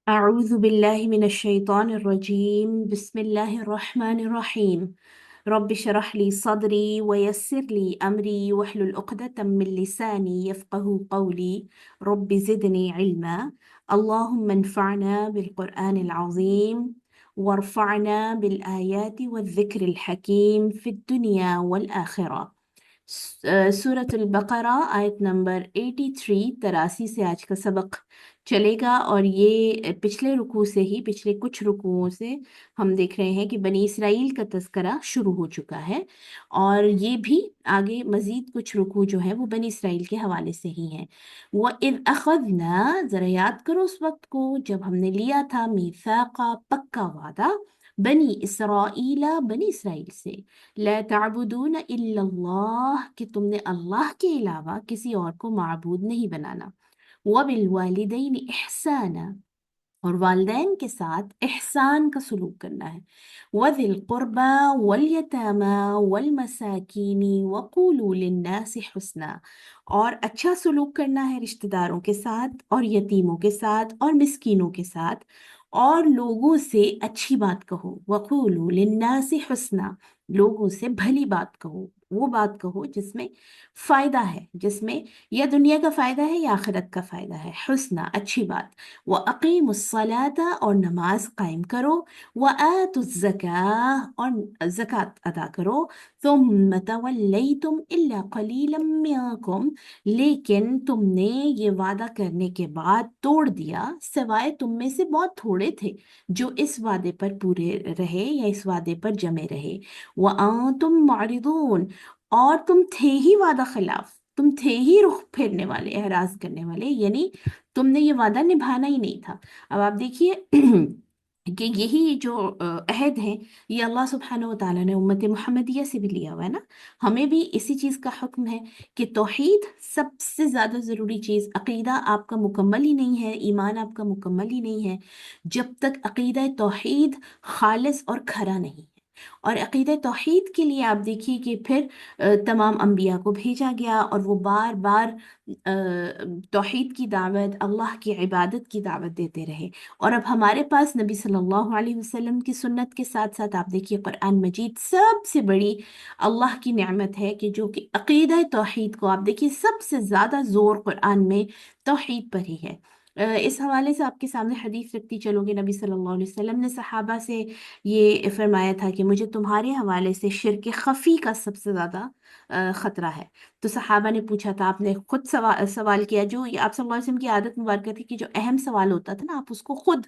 أعوذ بالله من الشيطان الرجيم بسم الله الرحمن الرحيم رب اشرح لي صدري ويسر لي أمري واحلل عقدة من لساني يفقه قولي رب زدني علما اللهم انفعنا بالقرآن العظيم وارفعنا بالآيات والذكر الحكيم في الدنيا والآخرة सूरत अल-बकरा आयत नंबर 83 83 से आज का सबक चलेगा। और ये पिछले रुकू से ही, पिछले कुछ रुकुओं से हम देख रहे हैं कि बनी इसराइल का तज़किरा शुरू हो चुका है, और ये भी आगे मज़ीद कुछ रुकू जो है वो बनी इसराइल के हवाले से ही हैं। व इज़ अख़ज़ना, ज़रा याद करो उस वक्त को जब हमने लिया था मीसाक़ा, पक्का वादा, बनी इसराइला, बनी इसराइल से, ला ताबुदून इल्लल्लाह, कि तुमने अल्लाह के अलावा किसी और को माबूद नहीं बनाना, व बिल वालिदैन इहसाना, और वालदैन के साथ एहसान का सलूक करना है, वज़िल क़ुरबा वल यतामा वल मसाकीनी वक़ूलू लिन्नासि हुस्ना, और अच्छा सलूक करना है रिश्तेदारों के साथ और यतीमों के साथ और मिस्कीनों के साथ, और लोगों से अच्छी बात कहो, वक़ूलू लिन्नासि हुस्ना, लोगों से भली बात कहो, वो बात कहो जिसमें फ़ायदा है, जिसमें या दुनिया का फ़ायदा है या आखिरत का फ़ायदा है, हुस्ना अच्छी बात। व अकीमुस्सलाता, और नमाज कायम करो, व आतुज़्ज़काह, और ज़कात अदा करो, सुम्म तवल्लैतुम इल्ला क़लीलन मिनकुम, लेकिन तुमने ये वादा करने के बाद तोड़ दिया सिवाय तुम में से बहुत थोड़े थे जो इस वादे पर पूरे रहे या इस वादे पर जमे रहे। व अंतुम मुअरिदून, और तुम थे ही वादा खिलाफ, तुम थे ही रुख फेरने वाले, एहराज करने वाले, यानी तुमने ये वादा निभाना ही नहीं था। अब आप देखिए कि यही जो अहद है, ये अल्लाह सुब्हानहू व तआला ने उम्मत मुहम्मदिया से भी लिया हुआ है ना। हमें भी इसी चीज़ का हुक्म है कि तौहीद सबसे ज़्यादा ज़रूरी चीज़, अकीदा आपका मुकम्मल ही नहीं है, ईमान आपका मुकम्मल ही नहीं है जब तक अकीदा तौहीद खालिस और खरा नहीं है। और अकीदा तौहीद के लिए आप देखिए कि फिर तमाम अंबिया को भेजा गया, और वो बार बार तौहीद की दावत, अल्लाह की इबादत की दावत देते रहे। और अब हमारे पास नबी सल्लल्लाहु अलैहि वसल्लम की सुन्नत के साथ साथ आप देखिए कुरान मजीद सबसे बड़ी अल्लाह की नेमत है, कि जो कि अकीदा तौहीद को आप देखिए सबसे ज़्यादा ज़ोर कुरान में तौहीद पर ही है। इस हवाले से आपके सामने हदीस रखती चलूँगी। नबी सल्लल्लाहु अलैहि वसल्लम ने सहाबा से ये फरमाया था कि मुझे तुम्हारे हवाले से शिर्क ख़फ़ी का सबसे ज़्यादा ख़तरा है। तो सहाबा ने पूछा था, आपने खुद सवाल किया, जो ये आप सल्लल्लाहु अलैहि वसल्लम की आदत मुबारक थी कि जो अहम सवाल होता था ना, आप उसको खुद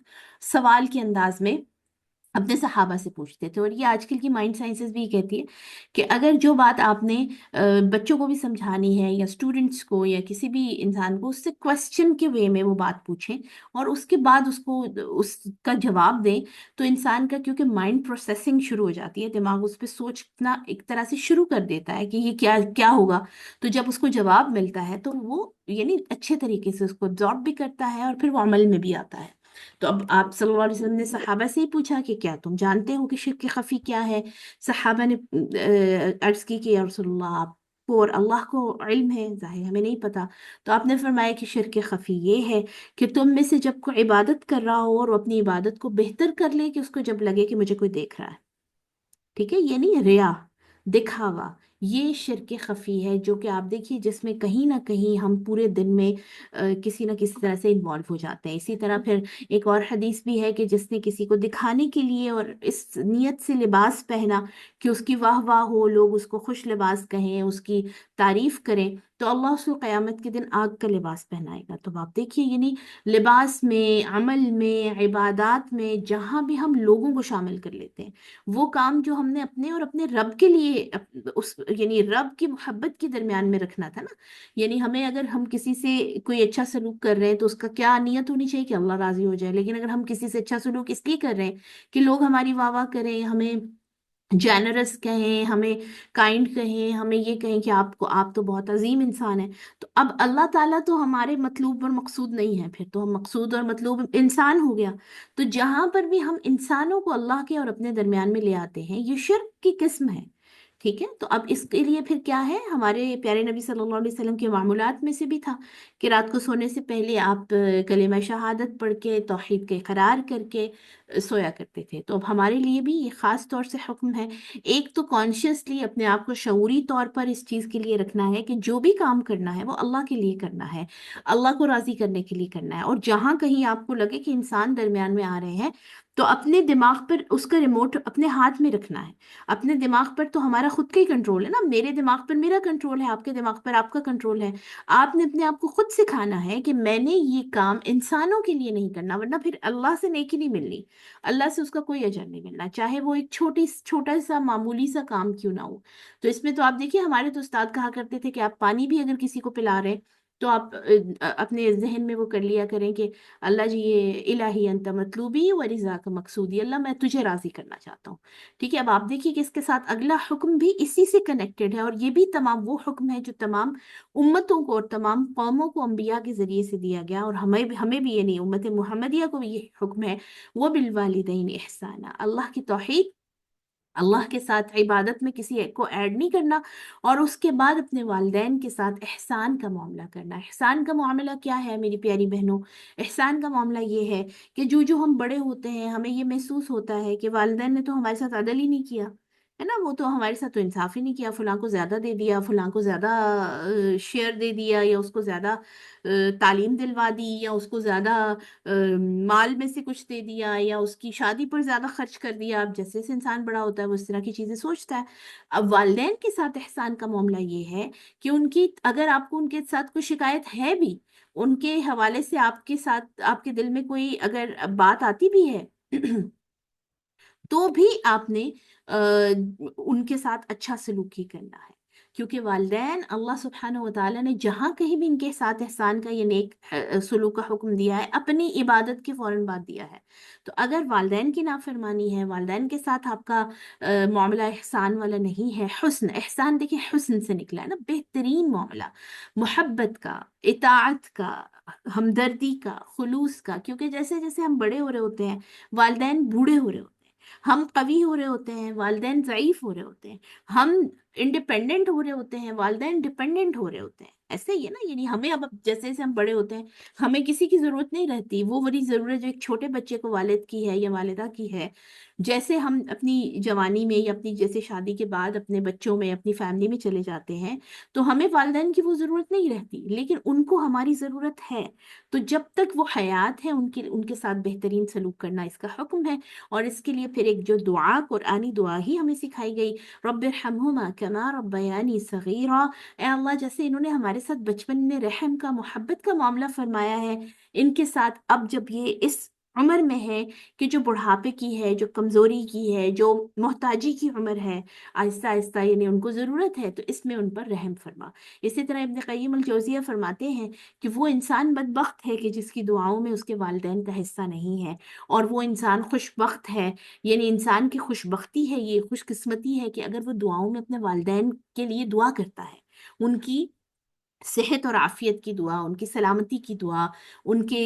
सवाल के अंदाज में अपने सहाबा से पूछते थे। और ये आजकल की माइंड साइंसेस भी कहती है कि अगर जो बात आपने बच्चों को भी समझानी है या स्टूडेंट्स को या किसी भी इंसान को, उससे क्वेश्चन के वे में वो बात पूछें और उसके बाद उसको उसका जवाब दें, तो इंसान का क्योंकि माइंड प्रोसेसिंग शुरू हो जाती है, दिमाग उस पर सोचना एक तरह से शुरू कर देता है कि ये क्या क्या होगा। तो जब उसको जवाब मिलता है तो वो यानी अच्छे तरीके से उसको अब्जॉर्ब भी करता है और फिर वो अमल में भी आता है। तो अब आप सल्लल्लाहु अलैहि वसल्लम ने सहाबा से ही पूछा कि क्या तुम जानते हो कि शिर्क खफी क्या है। सहाबा ने अर्ज की कि या रसूलल्लाह, आपको और अल्लाह को इल्म है, जाहिर हमें नहीं पता। तो आपने फरमाया कि शिर्क खफी ये है कि तुम में से जब कोई इबादत कर रहा हो और वो अपनी इबादत को बेहतर कर ले, कि उसको जब लगे कि मुझे कोई देख रहा है, ठीक है, ये नहीं रिया, दिखावा, ये शिर्क खफी है, जो कि आप देखिए जिसमें कहीं ना कहीं हम पूरे दिन में किसी ना किसी तरह से इन्वॉल्व हो जाते हैं। इसी तरह फिर एक और हदीस भी है कि जिसने किसी को दिखाने के लिए और इस नियत से लिबास पहना कि उसकी वाह वाह हो, लोग उसको खुश लिबास कहें, उसकी तारीफ करें, तो अल्लाह उसको क़यामत के दिन आग का लिबास पहनाएगा। तो आप देखिए, यानी लिबास में, अमल में, इबादात में, जहाँ भी हम लोगों को शामिल कर लेते हैं, वो काम जो हमने अपने और अपने रब के लिए उस यानी रब की मोहब्बत के दरमियान में रखना था ना। यानी हमें, अगर हम किसी से कोई अच्छा सलूक कर रहे हैं तो उसका क्या नियत होनी चाहिए कि अल्लाह राजी हो जाए। लेकिन अगर हम किसी से अच्छा सलूक इसलिए कर रहे हैं कि लोग हमारी वाह वाह करें, हमें जेनरस कहें, हमें काइंड कहें, हमें ये कहें कि आपको, आप तो बहुत अजीम इंसान है, तो अब अल्लाह ताला तो हमारे मतलूब और मकसूद नहीं है, फिर तो हम मकसूद और मतलूब इंसान हो गया। तो जहां पर भी हम इंसानों को अल्लाह के और अपने दरमियान में ले आते हैं, ये शिर्क की किस्म है ٹھیک ہے، تو اب اس کے لیے پھر کیا ہے، ہمارے پیارے نبی صلی اللہ علیہ وسلم کے معمولات میں سے بھی تھا کہ رات کو سونے سے پہلے آپ کلمہ شہادت پڑھ کے توحید کے اقرار کر کے سویا کرتے تھے۔ تو اب ہمارے لیے بھی یہ خاص طور سے حکم ہے، ایک تو کانشیسلی اپنے آپ کو شعوری طور پر اس چیز کے لیے رکھنا ہے کہ جو بھی کام کرنا ہے وہ اللہ کے لیے کرنا ہے، اللہ کو راضی کرنے کے لیے کرنا ہے، اور جہاں کہیں آپ کو لگے کہ انسان درمیان میں آ رہے ہیں تو اپنے دماغ پر اس کا ریموٹ اپنے ہاتھ میں رکھنا ہے۔ اپنے دماغ پر تو ہمارا خود کا ہی کنٹرول ہے نا، میرے دماغ پر میرا کنٹرول ہے، آپ کے دماغ پر آپ کا کنٹرول ہے۔ آپ نے اپنے آپ کو خود سکھانا ہے کہ میں نے یہ کام انسانوں کے لیے نہیں کرنا، ورنہ پھر اللہ سے نیکی نہیں ملنی، اللہ سے اس کا کوئی اجر نہیں ملنا، چاہے وہ ایک چھوٹا سا معمولی سا کام کیوں نہ ہو۔ تو اس میں تو آپ دیکھیے، ہمارے تو استاد کہا کرتے تھے کہ آپ پانی بھی اگر کسی کو پلا رہے تو آپ اپنے ذہن میں وہ کر لیا کریں کہ اللہ جی، یہ الہی انت مطلوبی و رضا کا مقصودی، اللہ میں تجھے راضی کرنا چاہتا ہوں۔ ٹھیک ہے، اب آپ دیکھیے کہ اس کے ساتھ اگلا حکم بھی اسی سے کنیکٹڈ ہے، اور یہ بھی تمام وہ حکم ہے جو تمام امتوں کو اور تمام قوموں کو انبیاء کے ذریعے سے دیا گیا، اور ہمیں بھی یہ نہیں، امت محمدیہ کو بھی یہ حکم ہے، وہ بالوالدین احسانہ، اللہ کی توحید، اللہ کے ساتھ عبادت میں کسی ایک کو ایڈ نہیں کرنا، اور اس کے بعد اپنے والدین کے ساتھ احسان کا معاملہ کرنا۔ احسان کا معاملہ کیا ہے میری پیاری بہنوں؟ احسان کا معاملہ یہ ہے کہ جو ہم بڑے ہوتے ہیں ہمیں یہ محسوس ہوتا ہے کہ والدین نے تو ہمارے ساتھ عدل ہی نہیں کیا ہے نا، وہ تو ہمارے ساتھ تو انصاف ہی نہیں کیا، فلاں کو زیادہ دے دیا، فلاں کو زیادہ شیئر دے دیا، یا اس کو زیادہ تعلیم دلوا دی، یا اس کو زیادہ مال میں سے کچھ دے دیا، یا اس کی شادی پر زیادہ خرچ کر دیا۔ اب جیسے جیسے انسان بڑا ہوتا ہے وہ اس طرح کی چیزیں سوچتا ہے۔ اب والدین کے ساتھ احسان کا معاملہ یہ ہے کہ ان کی، اگر آپ کو ان کے ساتھ کوئی شکایت ہے بھی، ان کے حوالے سے آپ کے ساتھ آپ کے دل میں کوئی اگر بات آتی بھی ہے تو بھی آپ نے ان کے ساتھ اچھا سلوک ہی کرنا ہے، کیونکہ والدین اللہ سبحانہ و تعالیٰ نے جہاں کہیں بھی ان کے ساتھ احسان کا یا نیک سلوک کا حکم دیا ہے، اپنی عبادت کے فوراً بعد دیا ہے۔ تو اگر والدین کی نافرمانی ہے، والدین کے ساتھ آپ کا معاملہ احسان والا نہیں ہے، حسن احسان دیکھیں حسن سے نکلا ہے نا، بہترین معاملہ، محبت کا، اطاعت کا، ہمدردی کا، خلوص کا، کیونکہ جیسے جیسے ہم بڑے ہو رہے ہوتے ہیں والدین بوڑھے ہو رہے ہوتے ہیں، ہم قوی ہو رہے ہوتے ہیں والدین ضعیف ہو رہے ہوتے ہیں، ہم انڈیپینڈنٹ ہو رہے ہوتے ہیں والدین ڈیپینڈنٹ ہو رہے ہوتے ہیں۔ ایسے ہی ہے نا، یعنی ہمیں اب جیسے جیسے ہم بڑے ہوتے ہیں ہمیں کسی کی ضرورت نہیں رہتی، وہ بڑی ضرورت جو ایک چھوٹے بچے کو والد کی ہے یا والدہ کی ہے۔ جیسے ہم اپنی جوانی میں یا اپنی جیسے شادی کے بعد اپنے بچوں میں اپنی فیملی میں چلے جاتے ہیں تو ہمیں والدین کی وہ ضرورت نہیں رہتی، لیکن ان کو ہماری ضرورت ہے۔ تو جب تک وہ حیات ہے ان کے ساتھ بہترین سلوک کرنا اس کا حکم ہے۔ اور اس کے لیے پھر ایک جو دعا، قرآنی دعا ہی ہمیں سکھائی گئی، رب ارحمہما کما ربیانی صغیرا، اے اللہ جیسے انہوں نے ہمارے ساتھ بچپن میں رحم کا، محبت کا معاملہ فرمایا ہے، ان کے ساتھ اب جب یہ اس عمر میں ہے کہ جو بڑھاپے کی ہے، جو کمزوری کی ہے، جو محتاجی کی عمر ہے، آہستہ آہستہ یعنی ان کو ضرورت ہے، تو اس میں ان پر رحم فرما۔ اسی طرح ابن قیم الجوزیہ فرماتے ہیں کہ وہ انسان بدبخت ہے کہ جس کی دعاؤں میں اس کے والدین کا حصہ نہیں ہے، اور وہ انسان خوش بخت ہے، یعنی انسان کی خوش بختی ہے، یہ خوش قسمتی ہے کہ اگر وہ دعاؤں میں اپنے والدین کے لیے دعا کرتا ہے، ان کی صحت اور عافیت کی دعا، ان کی سلامتی کی دعا، ان کے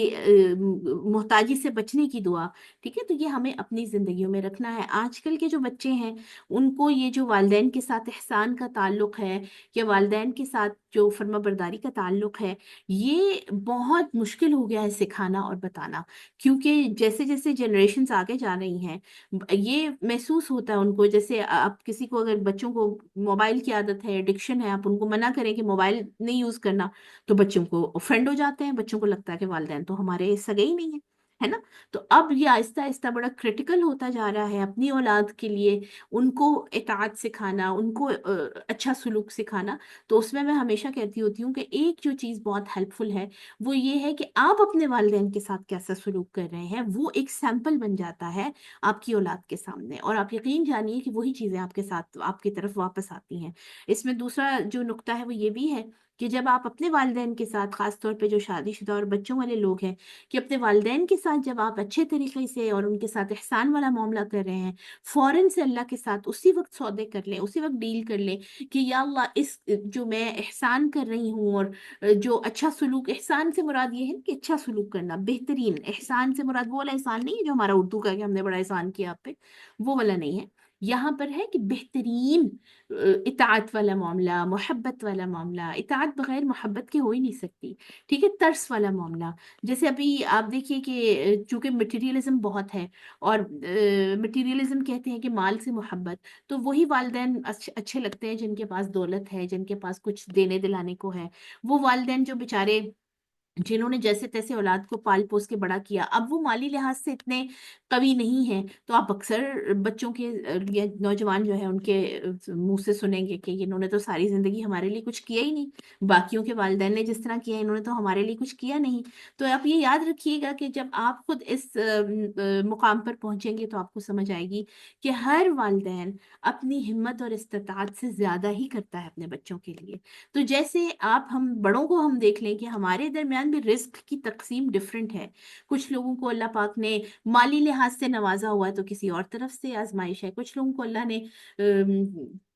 محتاجی سے بچنے کی دعا۔ ٹھیک ہے، تو یہ ہمیں اپنی زندگیوں میں رکھنا ہے۔ آج کل کے جو بچے ہیں ان کو یہ جو والدین کے ساتھ احسان کا تعلق ہے یا والدین کے ساتھ جو فرما برداری کا تعلق ہے، یہ بہت مشکل ہو گیا ہے سکھانا اور بتانا، کیونکہ جیسے جیسے جنریشنز آگے جا رہی ہیں یہ محسوس ہوتا ہے ان کو، جیسے آپ کسی کو اگر بچوں کو موبائل کی عادت ہے، ایڈکشن ہے، آپ ان کو منع کریں کہ موبائل نہیں یوز کرنا تو بچوں کو اوفینڈ ہو جاتے ہیں، بچوں کو لگتا ہے کہ والدین تو ہمارے سگے ہی نہیں ہیں، ہے نا۔ تو اب یہ آہستہ آہستہ بڑا کریٹیکل ہوتا جا رہا ہے اپنی اولاد کے لیے، ان کو اطاعت سکھانا، ان کو اچھا سلوک سکھانا۔ تو اس میں ہمیشہ کہتی ہوتی ہوں کہ ایک جو چیز بہت ہیلپ فل ہے وہ یہ ہے کہ آپ اپنے والدین کے ساتھ کیسا سلوک کر رہے ہیں، وہ ایک سیمپل بن جاتا ہے آپ کی اولاد کے سامنے، اور آپ یقین جانیے کہ وہی چیزیں آپ کے ساتھ آپ کی طرف واپس آتی ہیں۔ اس میں دوسرا جو نقطہ ہے وہ یہ بھی ہے کہ جب آپ اپنے والدین کے ساتھ، خاص طور پہ جو شادی شدہ اور بچوں والے لوگ ہیں، کہ اپنے والدین کے ساتھ جب آپ اچھے طریقے سے اور ان کے ساتھ احسان والا معاملہ کر رہے ہیں، فوراً سے اللہ کے ساتھ اسی وقت سودے کر لیں، اسی وقت ڈیل کر لیں کہ یا اللہ اس جو میں احسان کر رہی ہوں، اور جو اچھا سلوک، احسان سے مراد یہ ہے کہ اچھا سلوک کرنا، بہترین احسان سے مراد وہ والا احسان نہیں ہے جو ہمارا اردو کا کہ ہم نے بڑا احسان کیا آپ پہ، وہ والا نہیں ہے۔ यहाँ पर है कि बेहतरीन इताअत वाला मामला, मोहब्बत वाला मामला। इताअत बगैर मोहब्बत के हो ही नहीं सकती, ठीक है। तरस वाला मामला, जैसे अभी आप देखिए कि चूंकि मटेरियलिज्म बहुत है, और मटेरियलिज्म कहते हैं कि माल से मोहब्बत, तो वही वालिदैन अच्छे लगते हैं जिनके पास दौलत है, जिनके पास कुछ देने दिलाने को है। वो वालिदैन जो बेचारे, जिन्होंने जैसे तैसे औलाद को पाल पोस के बड़ा किया, अब वो माली लिहाज से इतने कवि नहीं हैं, तो आप अक्सर बच्चों के या नौजवान जो है उनके मुंह से सुनेंगे कि इन्होंने तो सारी जिंदगी हमारे लिए कुछ किया ही नहीं, बाकियों के वालिदैन ने जिस तरह किया इन्होंने तो हमारे लिए कुछ किया नहीं। तो आप ये याद रखिएगा कि जब आप खुद इस मुकाम पर पहुंचेंगे तो आपको समझ आएगी कि हर वालिदैन अपनी हिम्मत और इस्तिताअत से ज्यादा ही करता है अपने बच्चों के लिए। तो जैसे आप, हम बड़ों को हम देख लें कि हमारे दरमियान भी रिस्क की तकसीम डिफरेंट है। कुछ लोगों को अल्लाह पाक ने माली लिहाज से नवाजा हुआ है तो किसी और तरफ से आजमाइश है, कुछ लोगों को अल्लाह ने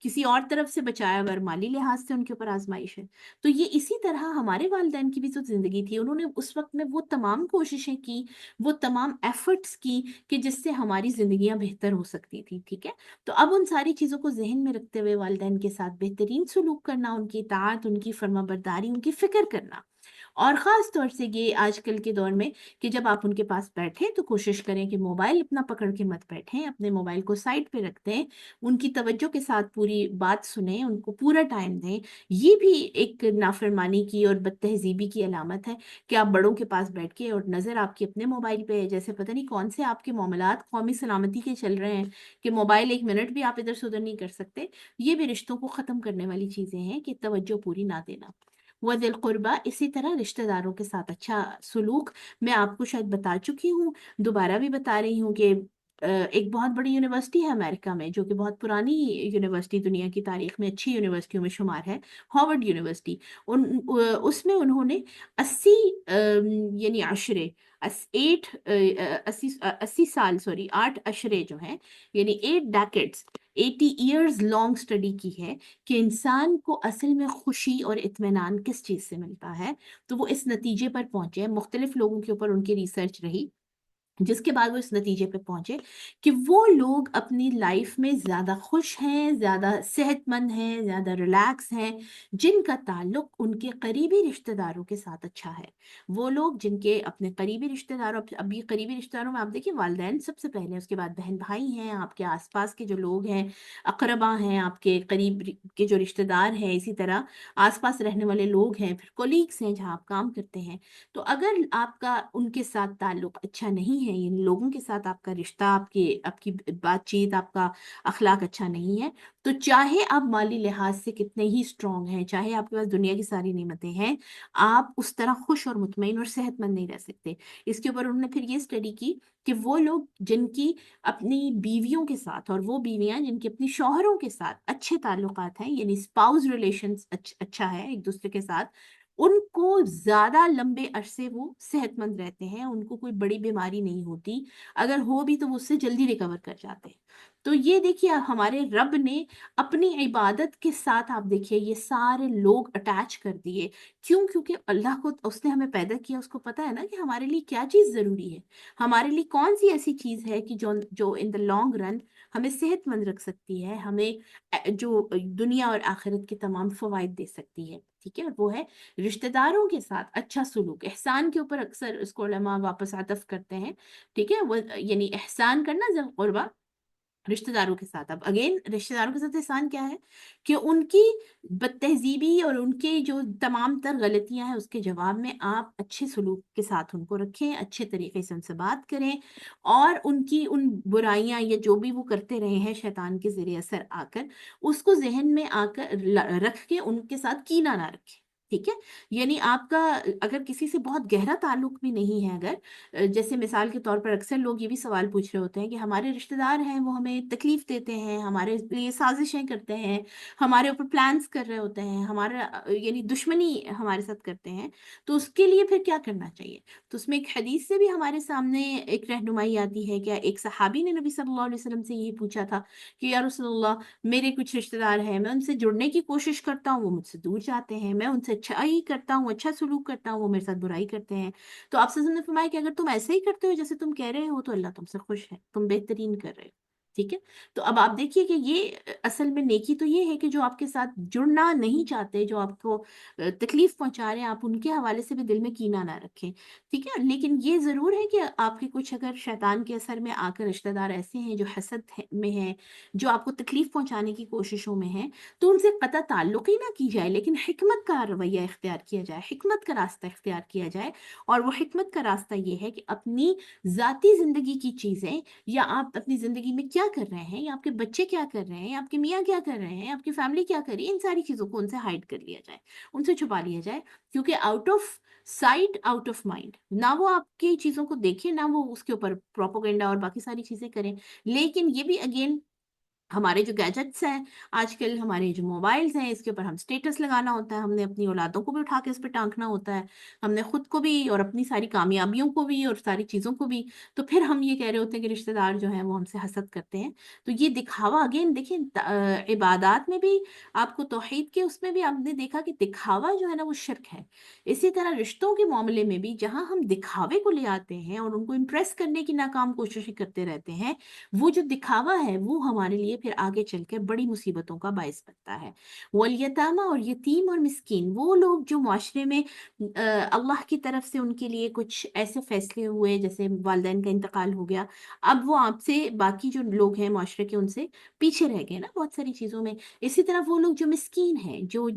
किसी और तरफ से बचाया अगर माली लिहाज से उनके ऊपर आजमाइश है। तो ये इसी तरह हमारे वालिदैन की भी जो जिंदगी थी, उन्होंने उस वक्त में वो तमाम कोशिशें की, वो तमाम एफर्ट्स की कि जिससे हमारी जिंदगियां बेहतर हो सकती थी, ठीक है। तो अब उन सारी चीज़ों को जहन में रखते हुए वालिदैन के साथ बेहतरीन सलूक करना, उनकी इताअत, उनकी फर्माबरदारी, उनकी फिक्र करना। और ख़ास तौर से ये आजकल के दौर में कि जब आप उनके पास बैठें तो कोशिश करें कि मोबाइल अपना पकड़ के मत बैठें, अपने मोबाइल को साइड पे रख दें, उनकी तवज्जो के साथ पूरी बात सुनें, उनको पूरा टाइम दें। ये भी एक नाफरमानी की और बदतहजीबी की अलामत है कि आप बड़ों के पास बैठ के और नज़र आपकी अपने मोबाइल पे है, जैसे पता नहीं कौन से आपके मामलात कौमी सलामती के चल रहे हैं कि मोबाइल एक मिनट भी आप इधर से उधर नहीं कर सकते। ये भी रिश्तों को ख़त्म करने वाली चीज़ें हैं कि तवज्जो पूरी ना देना। वदिल कुर्बा, इसी तरह रिश्तेदारों के साथ अच्छा सलूक। मैं आपको शायद बता चुकी हूँ, दोबारा भी बता रही हूँ कि एक बहुत बड़ी यूनिवर्सिटी है अमेरिका में, जो कि बहुत पुरानी यूनिवर्सिटी, दुनिया की तारीख में अच्छी यूनिवर्सिटियों में शुमार है, हार्वर्ड यूनिवर्सिटी। उसमें उन्होंने 80 यानी अशरे, 80 साल, सॉरी 8 अशरे जो हैं, यानी 8 डेकेड्स, 80 ईयर्स लॉन्ग स्टडी की है कि इंसान को असल में खुशी और इत्मीनान किस चीज़ से मिलता है। तो वो इस नतीजे पर पहुंचे हैं, मुख्तलिफ लोगों के ऊपर उनकी रिसर्च रही, जिसके बाद वो इस नतीजे पे पहुंचे कि वो लोग अपनी लाइफ में ज़्यादा खुश हैं, ज़्यादा सेहतमंद हैं, ज़्यादा रिलैक्स हैं, जिनका ताल्लुक उनके करीबी रिश्तेदारों के साथ अच्छा है। वो लोग जिनके अपने करीबी रिश्तेदारों, अब ये करीबी रिश्तेदारों में आप देखिए वालिदैन सबसे पहले, उसके बाद बहन भाई हैं, आपके आसपास के जो लोग हैं, अकरबा हैं, आपके करीब के जो रिश्तेदार हैं, इसी तरह आसपास रहने वाले लोग हैं, फिर कोलीग्स हैं जहाँ आप काम करते हैं। तो अगर आपका उनके साथ ताल्लुक अच्छा नहीं है, इन लोगों के साथ आपका रिश्ता, आपकी आपकी बातचीत, आपका अखलाक अच्छा नहीं है, तो चाहे आप माली लिहाज से कितने ही स्ट्रांग हैं, चाहे आपके पास दुनिया की सारी नेमतें हैं, आप उस तरह खुश और मुतमईन और सेहतमंद नहीं रह सकते। इसके ऊपर उन्होंने फिर ये स्टडी की कि वो लोग जिनकी अपनी बीवियों के साथ, और वो बीवियां जिनके अपनी शौहरों के साथ अच्छे ताल्लुकात हैं, यानी स्पाउस रिलेशन अच्छा है एक दूसरे के साथ, उनको ज्यादा लंबे अरसे वो सेहतमंद रहते हैं, उनको कोई बड़ी बीमारी नहीं होती, अगर हो भी तो वो उससे जल्दी रिकवर कर जाते हैं। तो ये देखिए हमारे रब ने अपनी इबादत के साथ, आप देखिए ये सारे लोग अटैच कर दिए। क्यों? क्योंकि अल्लाह को, उसने हमें पैदा किया, उसको पता है ना कि हमारे लिए क्या चीज़ ज़रूरी है, हमारे लिए कौन सी ऐसी चीज़ है कि जो जो इन द लॉन्ग रन हमें सेहतमंद रख सकती है, हमें जो दुनिया और आखिरत के तमाम फवाइद दे सकती है, ठीक है। और वो है रिश्तेदारों के साथ अच्छा सुलूक। एहसान के ऊपर अक्सर इसको उलमा वापस आतफ करते हैं, ठीक है, वो यानी एहसान करना, ज़िल क़ुरबा, रिश्तेदारों के साथ। अब अगेन रिश्तेदारों के साथ एहसान क्या है कि उनकी बदतहजीबी और उनके जो तमाम तर गलतियां हैं उसके जवाब में आप अच्छे सलूक के साथ उनको रखें, अच्छे तरीके से उनसे बात करें, और उनकी उन बुराइयां या जो भी वो करते रहे हैं शैतान के ज़रिए असर आकर, उसको जहन में आकर रख के उनके साथ कीना ना रखें, ठीक है। यानी आपका अगर किसी से बहुत गहरा ताल्लुक भी नहीं है, अगर जैसे मिसाल के तौर पर अक्सर लोग ये भी सवाल पूछ रहे होते हैं कि हमारे रिश्तेदार हैं, वो हमें तकलीफ देते हैं, हमारे लिए साजिशें करते हैं, हमारे ऊपर प्लान्स कर रहे होते हैं, हमारा यानी दुश्मनी हमारे साथ करते हैं, तो उसके लिए फिर क्या करना चाहिए। तो उसमें एक हदीस से भी हमारे सामने एक रहनुमाई आती है। क्या एक सहाबी ने नबी सल्लल्लाहु अलैहि वसल्लम से यही पूछा था कि या रसूलल्लाह, मेरे कुछ रिश्तेदार हैं, मैं उनसे जुड़ने की कोशिश करता हूँ, वो मुझसे दूर जाते हैं, मैं उनसे अच्छाई करता हूँ, अच्छा सलूक करता हूँ, वो मेरे साथ बुराई करते हैं। तो आप सल्लल्लाहु अलैहि वसल्लम ने फरमाया कि अगर तुम ऐसे ही करते हो जैसे तुम कह रहे हो तो अल्लाह तुमसे खुश है, तुम बेहतरीन कर रहे हो। ٹھیک ہے؟ تو اب آپ دیکھیے کہ یہ اصل میں نیکی تو یہ ہے کہ جو آپ کے ساتھ جڑنا نہیں چاہتے، جو آپ کو تکلیف پہنچا رہے ہیں، آپ ان کے حوالے سے بھی دل میں کینہ نہ رکھیں، ٹھیک ہے؟ لیکن یہ ضرور ہے کہ آپ کے کچھ اگر شیطان کے اثر میں آ کر رشتہ دار ایسے ہیں جو میں ہیں، جو آپ کو تکلیف پہنچانے کی کوششوں میں ہیں، تو ان سے قطع تعلق ہی نہ کی جائے، لیکن حکمت کا رویہ اختیار کیا جائے، حکمت کا راستہ اختیار کیا جائے۔ اور وہ حکمت کا راستہ یہ ہے کہ اپنی ذاتی زندگی کی چیزیں، یا آپ اپنی زندگی میں کیا کر رہے ہیں، یا آپ کے بچے کیا کر رہے ہیں، آپ کے میاں کیا کر رہے ہیں، آپ کی فیملی کیا کر رہی ہے، ان ساری چیزوں کو ان سے ہائڈ کر لیا جائے، ان سے چھپا لیا جائے، کیونکہ out of sight out of mind, نہ وہ آپ کی چیزوں کو دیکھیں، نہ وہ اس کے اوپر پروپوگنڈا اور باقی ساری چیزیں کریں۔ لیکن یہ بھی اگین ہمارے جو گیجٹس ہیں آج کل، ہمارے جو موبائلز ہیں، اس کے اوپر ہم سٹیٹس لگانا ہوتا ہے، ہم نے اپنی اولادوں کو بھی اٹھا کے اس پہ ٹانکنا ہوتا ہے، ہم نے خود کو بھی اور اپنی ساری کامیابیوں کو بھی اور ساری چیزوں کو بھی، تو پھر ہم یہ کہہ رہے ہوتے ہیں کہ رشتہ دار جو ہیں وہ ہم سے حسد کرتے ہیں۔ تو یہ دکھاوا اگین دیکھیں، عبادات میں بھی آپ کو توحید کے اس میں بھی آپ نے دیکھا کہ دکھاوا جو ہے نا وہ شرک ہے۔ اسی طرح رشتوں کے معاملے میں بھی جہاں ہم دکھاوے کو لے آتے ہیں اور ان کو امپریس کرنے کی ناکام کوششیں کرتے رہتے ہیں، وہ جو دکھاوا ہے وہ ہمارے لیے پھر آگے چل کے بڑی مصیبتوں کا باعث بنتا ہے۔ والیتامى، اور یتیم اور مسکین، وہ لوگ جو معاشرے میں اللہ کی طرف سے ان کے لیے کچھ ایسے فیصلے ہوئے، جیسے والدین کا انتقال ہو گیا، اب وہ آپ سے باقی جو لوگ ہیں معاشرے کے ان سے پیچھے رہ گئے نا بہت ساری چیزوں میں۔ اسی طرح وہ لوگ جو مسکین ہیں، جو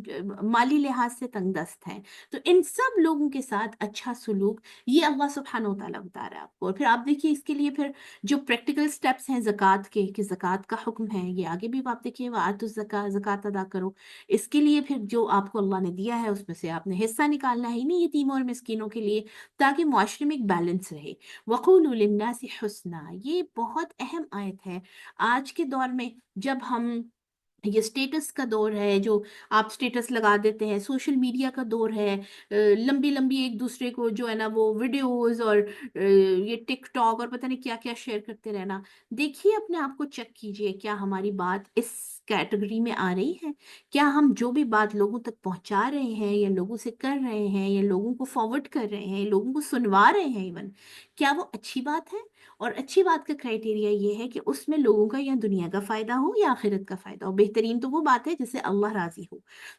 مالی لحاظ سے تنگ دست ہیں، تو ان سب لوگوں کے ساتھ اچھا سلوک یہ اللہ سبحانہ و تعالیٰ بتا رہا ہے آپ کو۔ اور پھر آپ دیکھیے اس کے لیے پھر جو پریکٹیکل سٹیپس ہیں زکوٰۃ کے، کہ زکوٰۃ کا حکم ہے، یہ آگے بھی آپ دیکھیے، وَآتُوا الزَّکَاۃَ، زکوٰۃ ادا کرو۔ اس کے لیے پھر جو آپ کو اللہ نے دیا ہے اس میں سے آپ نے حصہ نکالنا ہے، نہیں یتیموں اور مسکینوں کے لیے، تاکہ معاشرے میں ایک بیلنس رہے۔ وَقُولُوا لِلنَّاسِ حُسْنًا، یہ بہت اہم آیت ہے آج کے دور میں، جب ہم یہ سٹیٹس کا دور ہے، جو آپ سٹیٹس لگا دیتے ہیں، سوشل میڈیا کا دور ہے، لمبی لمبی ایک دوسرے کو جو ہے نا وہ ویڈیوز اور یہ ٹک ٹاک اور پتہ نہیں کیا کیا شیئر کرتے رہنا۔ دیکھیے اپنے آپ کو چیک کیجئے، کیا ہماری بات اس کیٹیگری میں آ رہی ہے؟ کیا ہم جو بھی بات لوگوں تک پہنچا رہے ہیں، یا لوگوں سے کر رہے ہیں، یا لوگوں کو فارورڈ کر رہے ہیں، لوگوں کو سنوا رہے ہیں ایون، کیا وہ اچھی بات ہے؟ اور اچھی بات کا کرائٹیریا یہ ہے کہ اس میں لوگوں کا یا دنیا کا فائدہ ہو یا آخرت کا فائدہ ہو۔ بہترین تو وہ بات ہے جس سے اللہ راضی ہو۔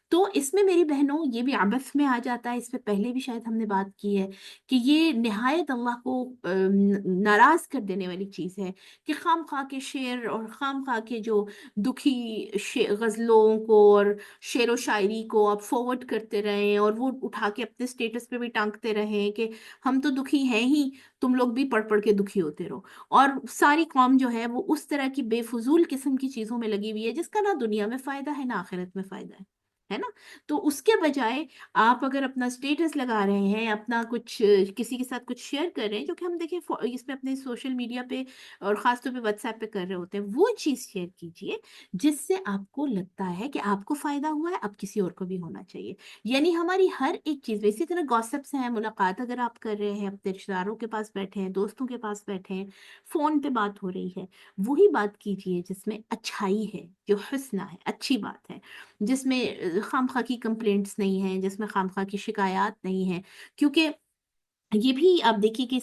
تو اس میں میری بہنوں یہ بھی عبث میں آ جاتا ہے، اس سے پہلے بھی شاید ہم نے بات کی ہے کہ یہ نہایت اللہ کو ناراض کر دینے والی چیز ہے کہ خام خواہ کے شعر اور خام خواہ کے جو دکھی غزلوں کو اور شعر و شاعری کو آپ فارورڈ کرتے رہیں، اور وہ اٹھا کے اپنے سٹیٹس پہ بھی ٹانگتے رہیں کہ ہم تو دکھی ہیں ہی، تم لوگ بھی پڑھ پڑھ کے دکھی ہوتے رہو۔ اور ساری قوم جو ہے وہ اس طرح کی بے فضول قسم کی چیزوں میں لگی ہوئی ہے جس کا نہ دنیا میں فائدہ ہے نہ آخرت میں فائدہ ہے نا۔ تو اس کے بجائے آپ اگر اپنا سٹیٹس لگا رہے ہیں، اپنا کچھ کسی کے ساتھ کچھ شیئر کر رہے ہیں، جو کہ ہم دیکھیں اس پہ اپنے سوشل میڈیا پہ اور خاص طور پہ واٹس ایپ پہ کر رہے ہوتے ہیں، وہ چیز شیئر کیجئے جس سے آپ کو لگتا ہے کہ آپ کو فائدہ ہوا ہے، اب کسی اور کو بھی ہونا چاہیے۔ یعنی ہماری ہر ایک چیز میں اسی طرح گوسپس ہیں، ملاقات اگر آپ کر رہے ہیں، اپنے رشتہ داروں کے پاس بیٹھے ہیں، دوستوں کے پاس بیٹھے ہیں، فون پہ بات ہو رہی ہے، وہی بات کیجئے جس میں اچھائی ہے، جو حسنہ ہے، اچھی بات ہے، جس میں خام خواہ کی کمپلینٹس نہیں ہیں، جس میں خام خواہ کی شکایات نہیں ہیں۔ کیونکہ یہ بھی آپ دیکھیے کہ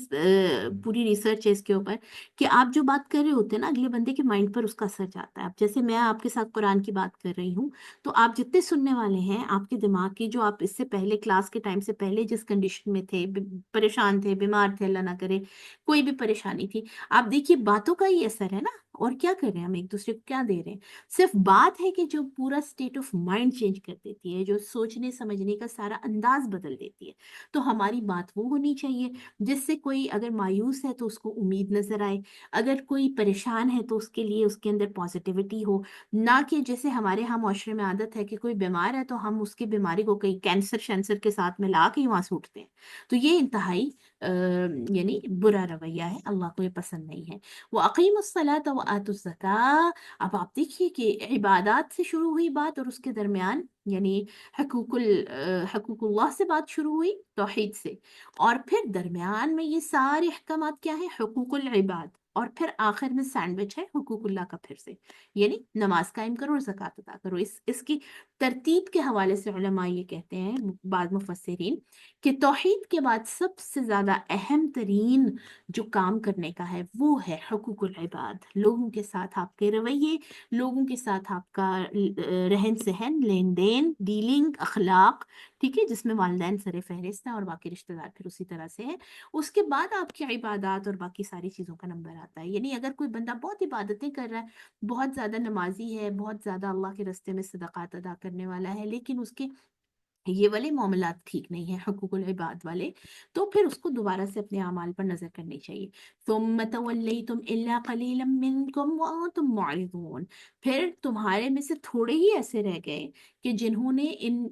پوری ریسرچ ہے اس کے اوپر کہ آپ جو بات کر رہے ہوتے ہیں نا، اگلے بندے کے مائنڈ پر اس کا اثر جاتا ہے۔ اب جیسے میں آپ کے ساتھ قرآن کی بات کر رہی ہوں، تو آپ جتنے سننے والے ہیں، آپ کے دماغ کی جو آپ اس سے پہلے کلاس کے ٹائم سے پہلے جس کنڈیشن میں تھے، پریشان تھے، بیمار تھے، اللہ نہ کرے کوئی بھی پریشانی تھی، آپ دیکھیے باتوں کا ہی اثر ہے نا۔ اور کیا کر رہے ہیں ہم، ایک دوسرے کو کیا دے رہے ہیں؟ صرف بات ہے کہ جو پورا اسٹیٹ آف مائنڈ چینج کر دیتی ہے، جو سوچنے سمجھنے کا سارا انداز بدل دیتی ہے۔ تو ہماری بات وہ ہونی چاہیے جس سے کوئی اگر مایوس ہے تو اس کو امید نظر آئے، اگر کوئی پریشان ہے تو اس کے لیے اس کے اندر پازیٹیوٹی ہو، نہ کہ جیسے ہمارے ہاں معاشرے میں عادت ہے کہ کوئی بیمار ہے تو ہم اس کی بیماری کو کئی کینسر شینسر کے ساتھ ملا کے ہی وہاں سے اٹھتے ہیں۔ تو یہ انتہائی یعنی برا رویہ ہے، اللہ کو یہ پسند نہیں ہے۔ وَأَقِيمُوا الصَّلَاةَ وَآتُوا الزَّكَاةَ، اب آپ دیکھیے کہ عبادات سے شروع ہوئی بات، اور اس کے درمیان یعنی حقوق اللہ سے بات شروع ہوئی، توحید سے، اور پھر درمیان میں یہ سارے احکامات کیا ہیں، حقوق العباد، اور پھر آخر میں سینڈوچ ہے حقوق اللہ کا پھر سے، یعنی نماز قائم کرو اور زکوٰۃ ادا کرو۔ اس کی ترتیب کے حوالے سے علماء یہ کہتے ہیں، بعض مفسرین، کہ توحید کے بعد سب سے زیادہ اہم ترین جو کام کرنے کا ہے وہ ہے حقوق العباد، لوگوں کے ساتھ آپ کے رویے، لوگوں کے ساتھ آپ کا رہن سہن، لین دین، ڈیلنگ، اخلاق، ٹھیک ہے، جس میں والدین سر فہرست ہیں اور باقی رشتہ دار پھر اسی طرح سے ہیں۔ اس کے بعد آپ کی عبادات اور باقی ساری چیزوں کا نمبر آتا ہے۔ یعنی اگر کوئی بندہ بہت عبادتیں کر رہا ہے، بہت زیادہ نمازی ہے، بہت زیادہ اللہ کے راستے میں صدقات ادا کرنے والا ہے، لیکن اس کے یہ والے معاملات ٹھیک نہیں ہیں، حقوق العباد والے، تو پھر اس کو دوبارہ سے اپنے اعمال پر نظر کرنی چاہیے۔ ثم تولیتم الا قلیلا منکم وانتم معرضون، پھر تمہارے میں سے تھوڑے ہی ایسے رہ گئے کہ جنہوں نے ان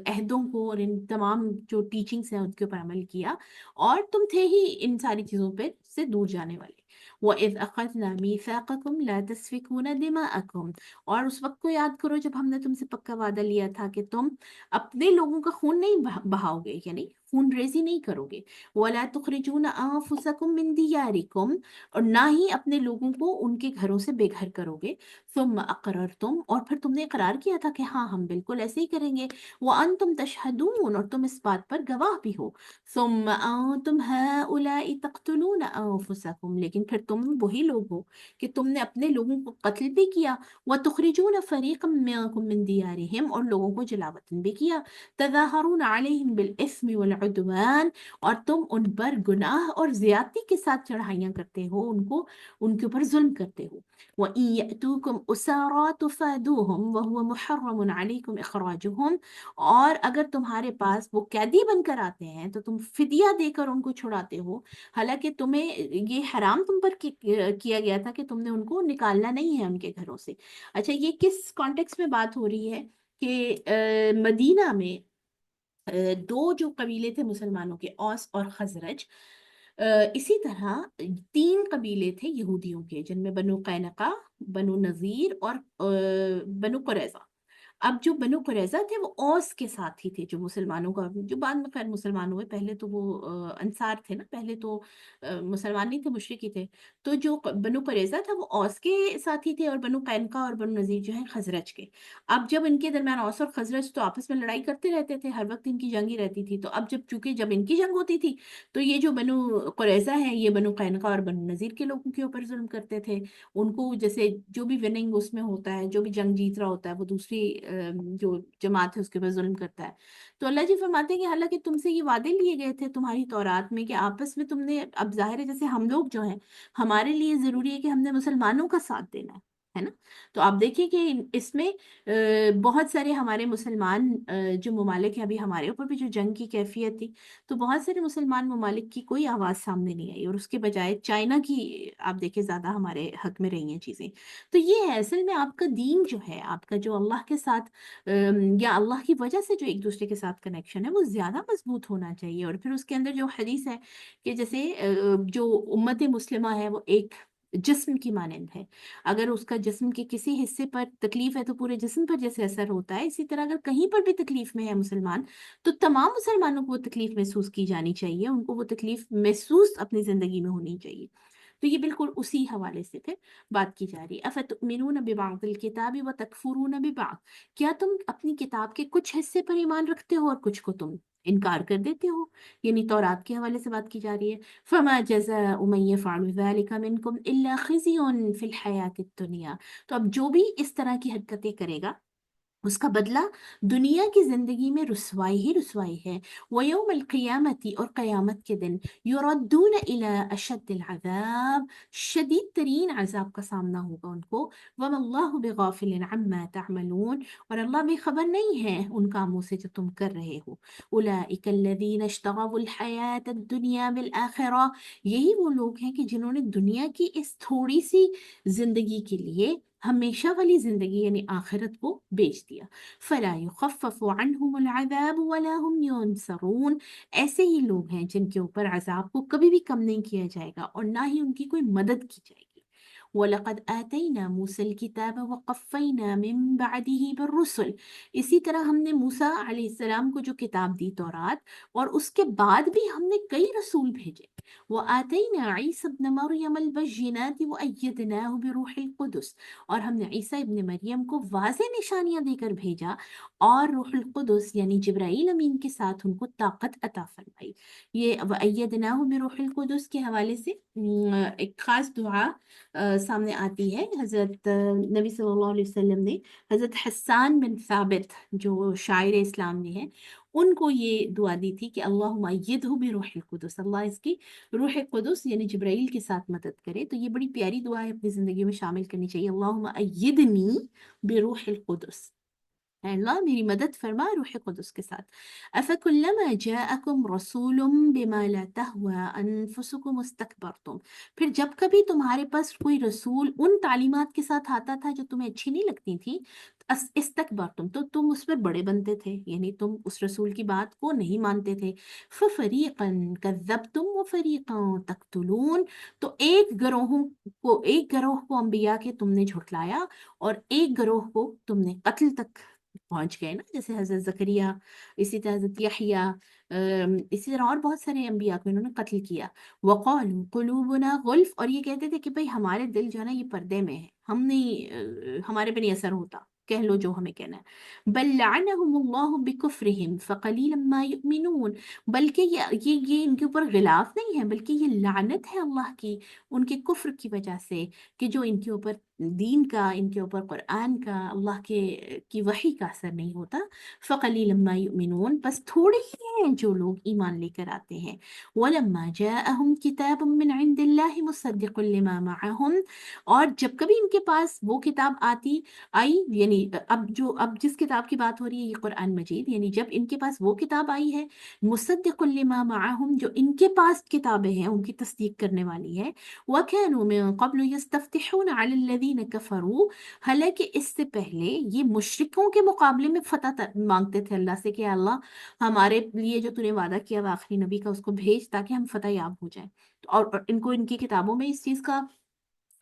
عہدوں کو اور ان تمام جو ٹیچنگس ہیں ان کے اوپر عمل کیا، اور تم تھے ہی ان ساری چیزوں پہ سے دور جانے والے۔ وَإِذْ أَخَذْنَا مِيثَاقَكُمْ لَا تَسْفِكُونَ دِمَاءَكُمْ، اور اس وقت کو یاد کرو جب ہم نے تم سے پکا وعدہ لیا تھا کہ تم اپنے لوگوں کا خون نہیں بہاؤ گے، یعنی خون ریزی نہیں کرو گے۔ وَلَا تُخْرِجُونَ أَنفُسَكُم مِّن دِيَارِكُمْ، اور نہ ہی اپنے لوگوں کو ان کے گھروں سے بے گھر کرو گے۔ ثُمَّ أَقْرَرْتُمْ، اور پھر تم نے اقرار کیا تھا کہ ہاں ہم بالکل ایسے ہی کریں گے۔ وَأَنتُمْ تَشْهَدُونَ، اور تم اس بات پر گواہ بھی ہو۔ ثُمَّ أَنتُمْ هَؤُلَاءِ تَقْتُلُونَ أَنفُسَكُم، لیکن پھر تم وہی لوگ ہو کہ تم نے اپنے لوگوں کو قتل بھی کیا۔ وَتُخْرِجُونَ فَرِيقًا مِّنكُم مِّن دِيَارِهِمْ، اور لوگوں کو جلا وطن بھی کیا۔ تظاہرون علیہم بالاسم والعدوان، اور تم ان پر گناہ اور زیادتی کے ساتھ چڑھائیاں کرتے ہو، ان کے اوپر ظلم کرتے ہو۔ وَإِن يَأْتُوكُمْ أُسَارَىٰ تُفَادُوهُمْ وَهُوَ مُحَرَّمٌ عَلَيْكُمْ إِخْرَاجُهُمْ، اور اگر تمہارے پاس وہ قیدی بن کر آتے ہیں تو تم فدیہ دے کر ان کو چھڑاتے ہو، حالانکہ تمہیں یہ حرام تم پر کیا گیا تھا کہ تم نے ان کو نکالنا نہیں ہے ان کے گھروں سے۔ اچھا، یہ کس کانٹیکس میں بات ہو رہی ہے کہ مدینہ میں دو جو قبیلے تھے مسلمانوں کے، اوس اور خزرج، اسی طرح تین قبیلے تھے یہودیوں کے، جن میں بنو قینقاع، بنو نذیر اور بنو قریظہ۔ اب جو بنو قریظہ تھے وہ اوس کے ساتھ ہی تھے، جو مسلمانوں کا، جو بعد میں خیر مسلمان ہوئے، پہلے تو وہ انصار تھے نا، پہلے تو مسلمان نہیں تھے، مشرک ہی تھے۔ تو جو بنو قریظہ تھا وہ اوس کے ساتھی تھے، اور بنو قینقاع اور بنو نذیر جو ہیں خزرج کے۔ اب جب ان کے درمیان اوس اور خزرج تو آپس میں لڑائی کرتے رہتے تھے، ہر وقت ان کی جنگ ہی رہتی تھی، تو اب جب ان کی جنگ ہوتی تھی تو یہ جو بنو قریظہ ہیں یہ بنو قینقاع اور بنو نذیر کے لوگوں کے اوپر ظلم کرتے تھے۔ ان کو جیسے جو بھی وننگ اس میں ہوتا ہے، جو بھی جنگ جیت رہا ہوتا ہے، وہ دوسری جو جماعت ہے اس کے اوپر ظلم کرتا ہے۔ تو اللہ جی فرماتے ہیں کہ حالانکہ تم سے یہ وعدے لیے گئے تھے تمہاری تورات میں کہ آپس میں تم نے، اب ظاہر ہے جیسے ہم لوگ جو ہیں، ہمارے لیے ضروری ہے کہ ہم نے مسلمانوں کا ساتھ دینا ہے نا۔ تو آپ دیکھیں کہ اس میں بہت سارے ہمارے مسلمان جو ممالک ہیں، ابھی ہمارے اوپر بھی جو جنگ کی کیفیت تھی، تو بہت سارے مسلمان ممالک کی کوئی آواز سامنے نہیں آئی، اور اس کے بجائے چائنا کی آپ دیکھیں زیادہ ہمارے حق میں رہی ہیں چیزیں۔ تو یہ ہے اصل میں آپ کا دین جو ہے، آپ کا جو اللہ کے ساتھ یا اللہ کی وجہ سے جو ایک دوسرے کے ساتھ کنیکشن ہے، وہ زیادہ مضبوط ہونا چاہیے۔ اور پھر اس کے اندر جو حدیث ہے کہ جیسے جو امت مسلمہ ہے وہ ایک جسم کی مانند ہے، اگر اس کا جسم کے کسی حصے پر تکلیف ہے تو پورے جسم پر جیسے اثر ہوتا ہے، اسی طرح اگر کہیں پر بھی تکلیف میں ہے مسلمان، تو تمام مسلمانوں کو وہ تکلیف محسوس کی جانی چاہیے، ان کو وہ تکلیف محسوس اپنی زندگی میں ہونی چاہیے۔ تو یہ بالکل اسی حوالے سے پھر بات کی جا رہی ہے۔ افتؤمنون ببعض الکتاب وتکفرون ببعض، کیا تم اپنی کتاب کے کچھ حصے پر ایمان رکھتے ہو اور کچھ کو تم انکار کر دیتے ہو، یعنی تورات کے حوالے سے بات کی جا رہی ہے۔ فما جزاء من يفعل ذلك منكم الا خزي في الحياة الدنيا، تو اب جو بھی اس طرح کی حرکتیں کرے گا اس کا بدلہ دنیا کی زندگی میں رسوائی ہی رسوائی ہے۔ وَيَوْمَ الْقِيَامَةِ، اور قیامت کے دن، يُرَدُّونَ إِلَىٰ أَشَدِّ الْعَذَابِ، شدید ترین عذاب کا سامنا ہوگا ان کو۔ وَمَا اللَّهُ بِغَافِلٍ عَمَّا تَعْمَلُونَ، اور اللہ بے خبر نہیں ہے ان کاموں سے جو تم کر رہے ہو۔ أُولَٰئِكَ الَّذِينَ اشْتَرَوُا الْحَيَاةَ الدُّنْيَا بِالْآخِرَةِ، یہی وہ لوگ ہیں کہ جنہوں نے دنیا کی اس تھوڑی سی زندگی کے لیے ہمیشہ والی زندگی یعنی آخرت کو بیچ دیا۔ فلا يخفف عنهم العذاب ولا هم ينصرون، ایسے ہی لوگ ہیں جن کے اوپر عذاب کو کبھی بھی کم نہیں کیا جائے گا اور نہ ہی ان کی کوئی مدد کی جائے گی۔ وَلَقَدْ آتَيْنَا مُوسَى الْكِتَابَ وَقَفَّيْنَا مِن بَعْدِهِ بِالرُّسُلِ، اسی طرح ہم نے موسیٰ علیہ السلام کو جو کتاب دی تورات، اور اس کے بعد بھی ہم نے کئی رسول بھیجے۔ وآتैना ईसा इब्न मरियम अल-बय्यिनाति वअय्यदनाहु बिरूहिल कुदस, और हमने ईसा इब्न मरियम को वाज़ेह निशानियां देकर भेजा और रूहुल कुदस यानी जिब्राईल अमीन के साथ उनको ताकत अता फरमाई। ये वअय्यदनाहु बिरूहिल कुदस के हवाले से एक खास दुआ सामने आती है। हज़रत नबी सल्लल्लाहु अलैहि वसल्लम ने हज़रत हस्सान बिन साबित जो शायर इस्लाम में हैं, उनको ये दुआ दी थी कि अल्लाहुम्मा अय्यिदहु बिरूहिल कुदस, अल्लाह इसकी रूह कुदस यानी जिब्राइल के साथ मदद करे। तो ये बड़ी प्यारी दुआ है, अपनी ज़िंदगी में शामिल करनी चाहिए। अल्लाहुम्मा अय्यिदनी बिरूहिल कुदस, ऐ अल्लाह मेरी मदद फरमा रूह कुदस के साथ। अफकुल्लमा जाअकुम रसूलुम बिमा ला तहवा अनफुसुकुम इस्तकबरतुम, फिर जब कभी तुम्हारे पास कोई रसूल उन तालीमात के साथ आता था जो तुम्हें अच्छी नहीं लगती थी, इस्तकबरतुम तो तुम उस पर बड़े बनते थे, यानी तुम उस रसूल की बात को नहीं मानते थे। फरीकन कज़्ज़बतुम व फरीकन तक़तुलून, तो एक गिरोह को अंबिया के तुमने झुठलाया और एक गिरोह को तुमने कत्ल तक पहुंच गए ना, जैसे हजरत जकरिया, इसी तरह हजरत यहया, इसी तरह और बहुत सारे अंबिया को इन्होंने कत्ल किया। वक़ालू कुलूबुना गुल्फ, और ये कहते थे कि भाई हमारे दिल जो है ना ये पर्दे में है, हम नहीं हमारे पे नहीं असर होता, कह लो जो हमें कहना है। बल लअनहुमुल्लाहु बिकुफ्रिहिम फक़लीलन मा युमिनून, बल्कि ये इनके ऊपर गिलाफ नहीं है, बल्कि ये लानत है अल्लाह की उनके कुफ्र की वजह से, कि जो इनके ऊपर दीन का, इनके ऊपर कुरान का, अल्लाह के की वही का असर नहीं होता। फ़क़लीलन मा युमिनून, बस थोड़े ही हैं जो लोग ईमान लेकर आते हैं। वलम्मा जाअहुम किताबुम मिन इंदिल्लाहि मुसद्दिक़ुन लिमा मअहुम, और जब कभी इनके पास वो किताब आई, यानी अब जिस किताब की बात हो रही है ये कुरान मजीद, यानी जब इनके पास वो किताब आई है मुसद्दिक़ुन लिमा मअहुम, जो इनके पास किताबें हैं उनकी तस्दीक करने वाली है। वकानू मिन क़ब्लु यस्तफ्तिहून अला अल्लज़ीना कफ़रू, हालांकि इससे पहले ये मुशरिकों के मुकाबले में मांगते थे अल्लाह से कि अल्लाह हमारे लिए जो तूने वादा किया हुआ आखिरी नबी का उसको भेज ताकि हम फतह याब हो जाएं। तो और इनको इनकी किताबों में इस चीज़ का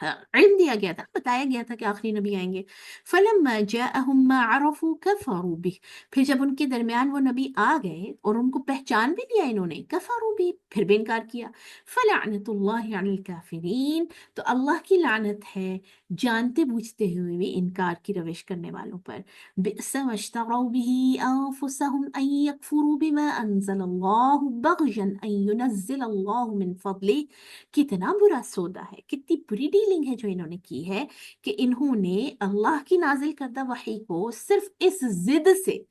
इल्म दिया गया था, बताया गया था कि आखिरी नबी आएंगे। फलम्मा जाअहुम मा अरफू कफरू बिह, फिर जब उनके दरमियान वो नबी आ गए और उनको पहचान भी लिया इन्होंने, कफरू बिह फिर भी इनकार किया। फलअनतुल्लाहि अलल काफिरीन, तो अल्लाह की लानत है जानते बूझते हुए भी इनकार की रविश करने वालों पर। बिअस मश्तरौ बिही अनफुसहुम अन यकफुरू बिमा अंज़लल्लाहु बग़यन अन युनज़्ज़िलल्लाहु मिन फ़ज़लिही, कितना बुरा सौदा है, कितनी बुरी डीलिंग है जो इन्होंने की है कि इन्होंने अल्लाह की नाजिल करदा वही को सिर्फ इस जिद से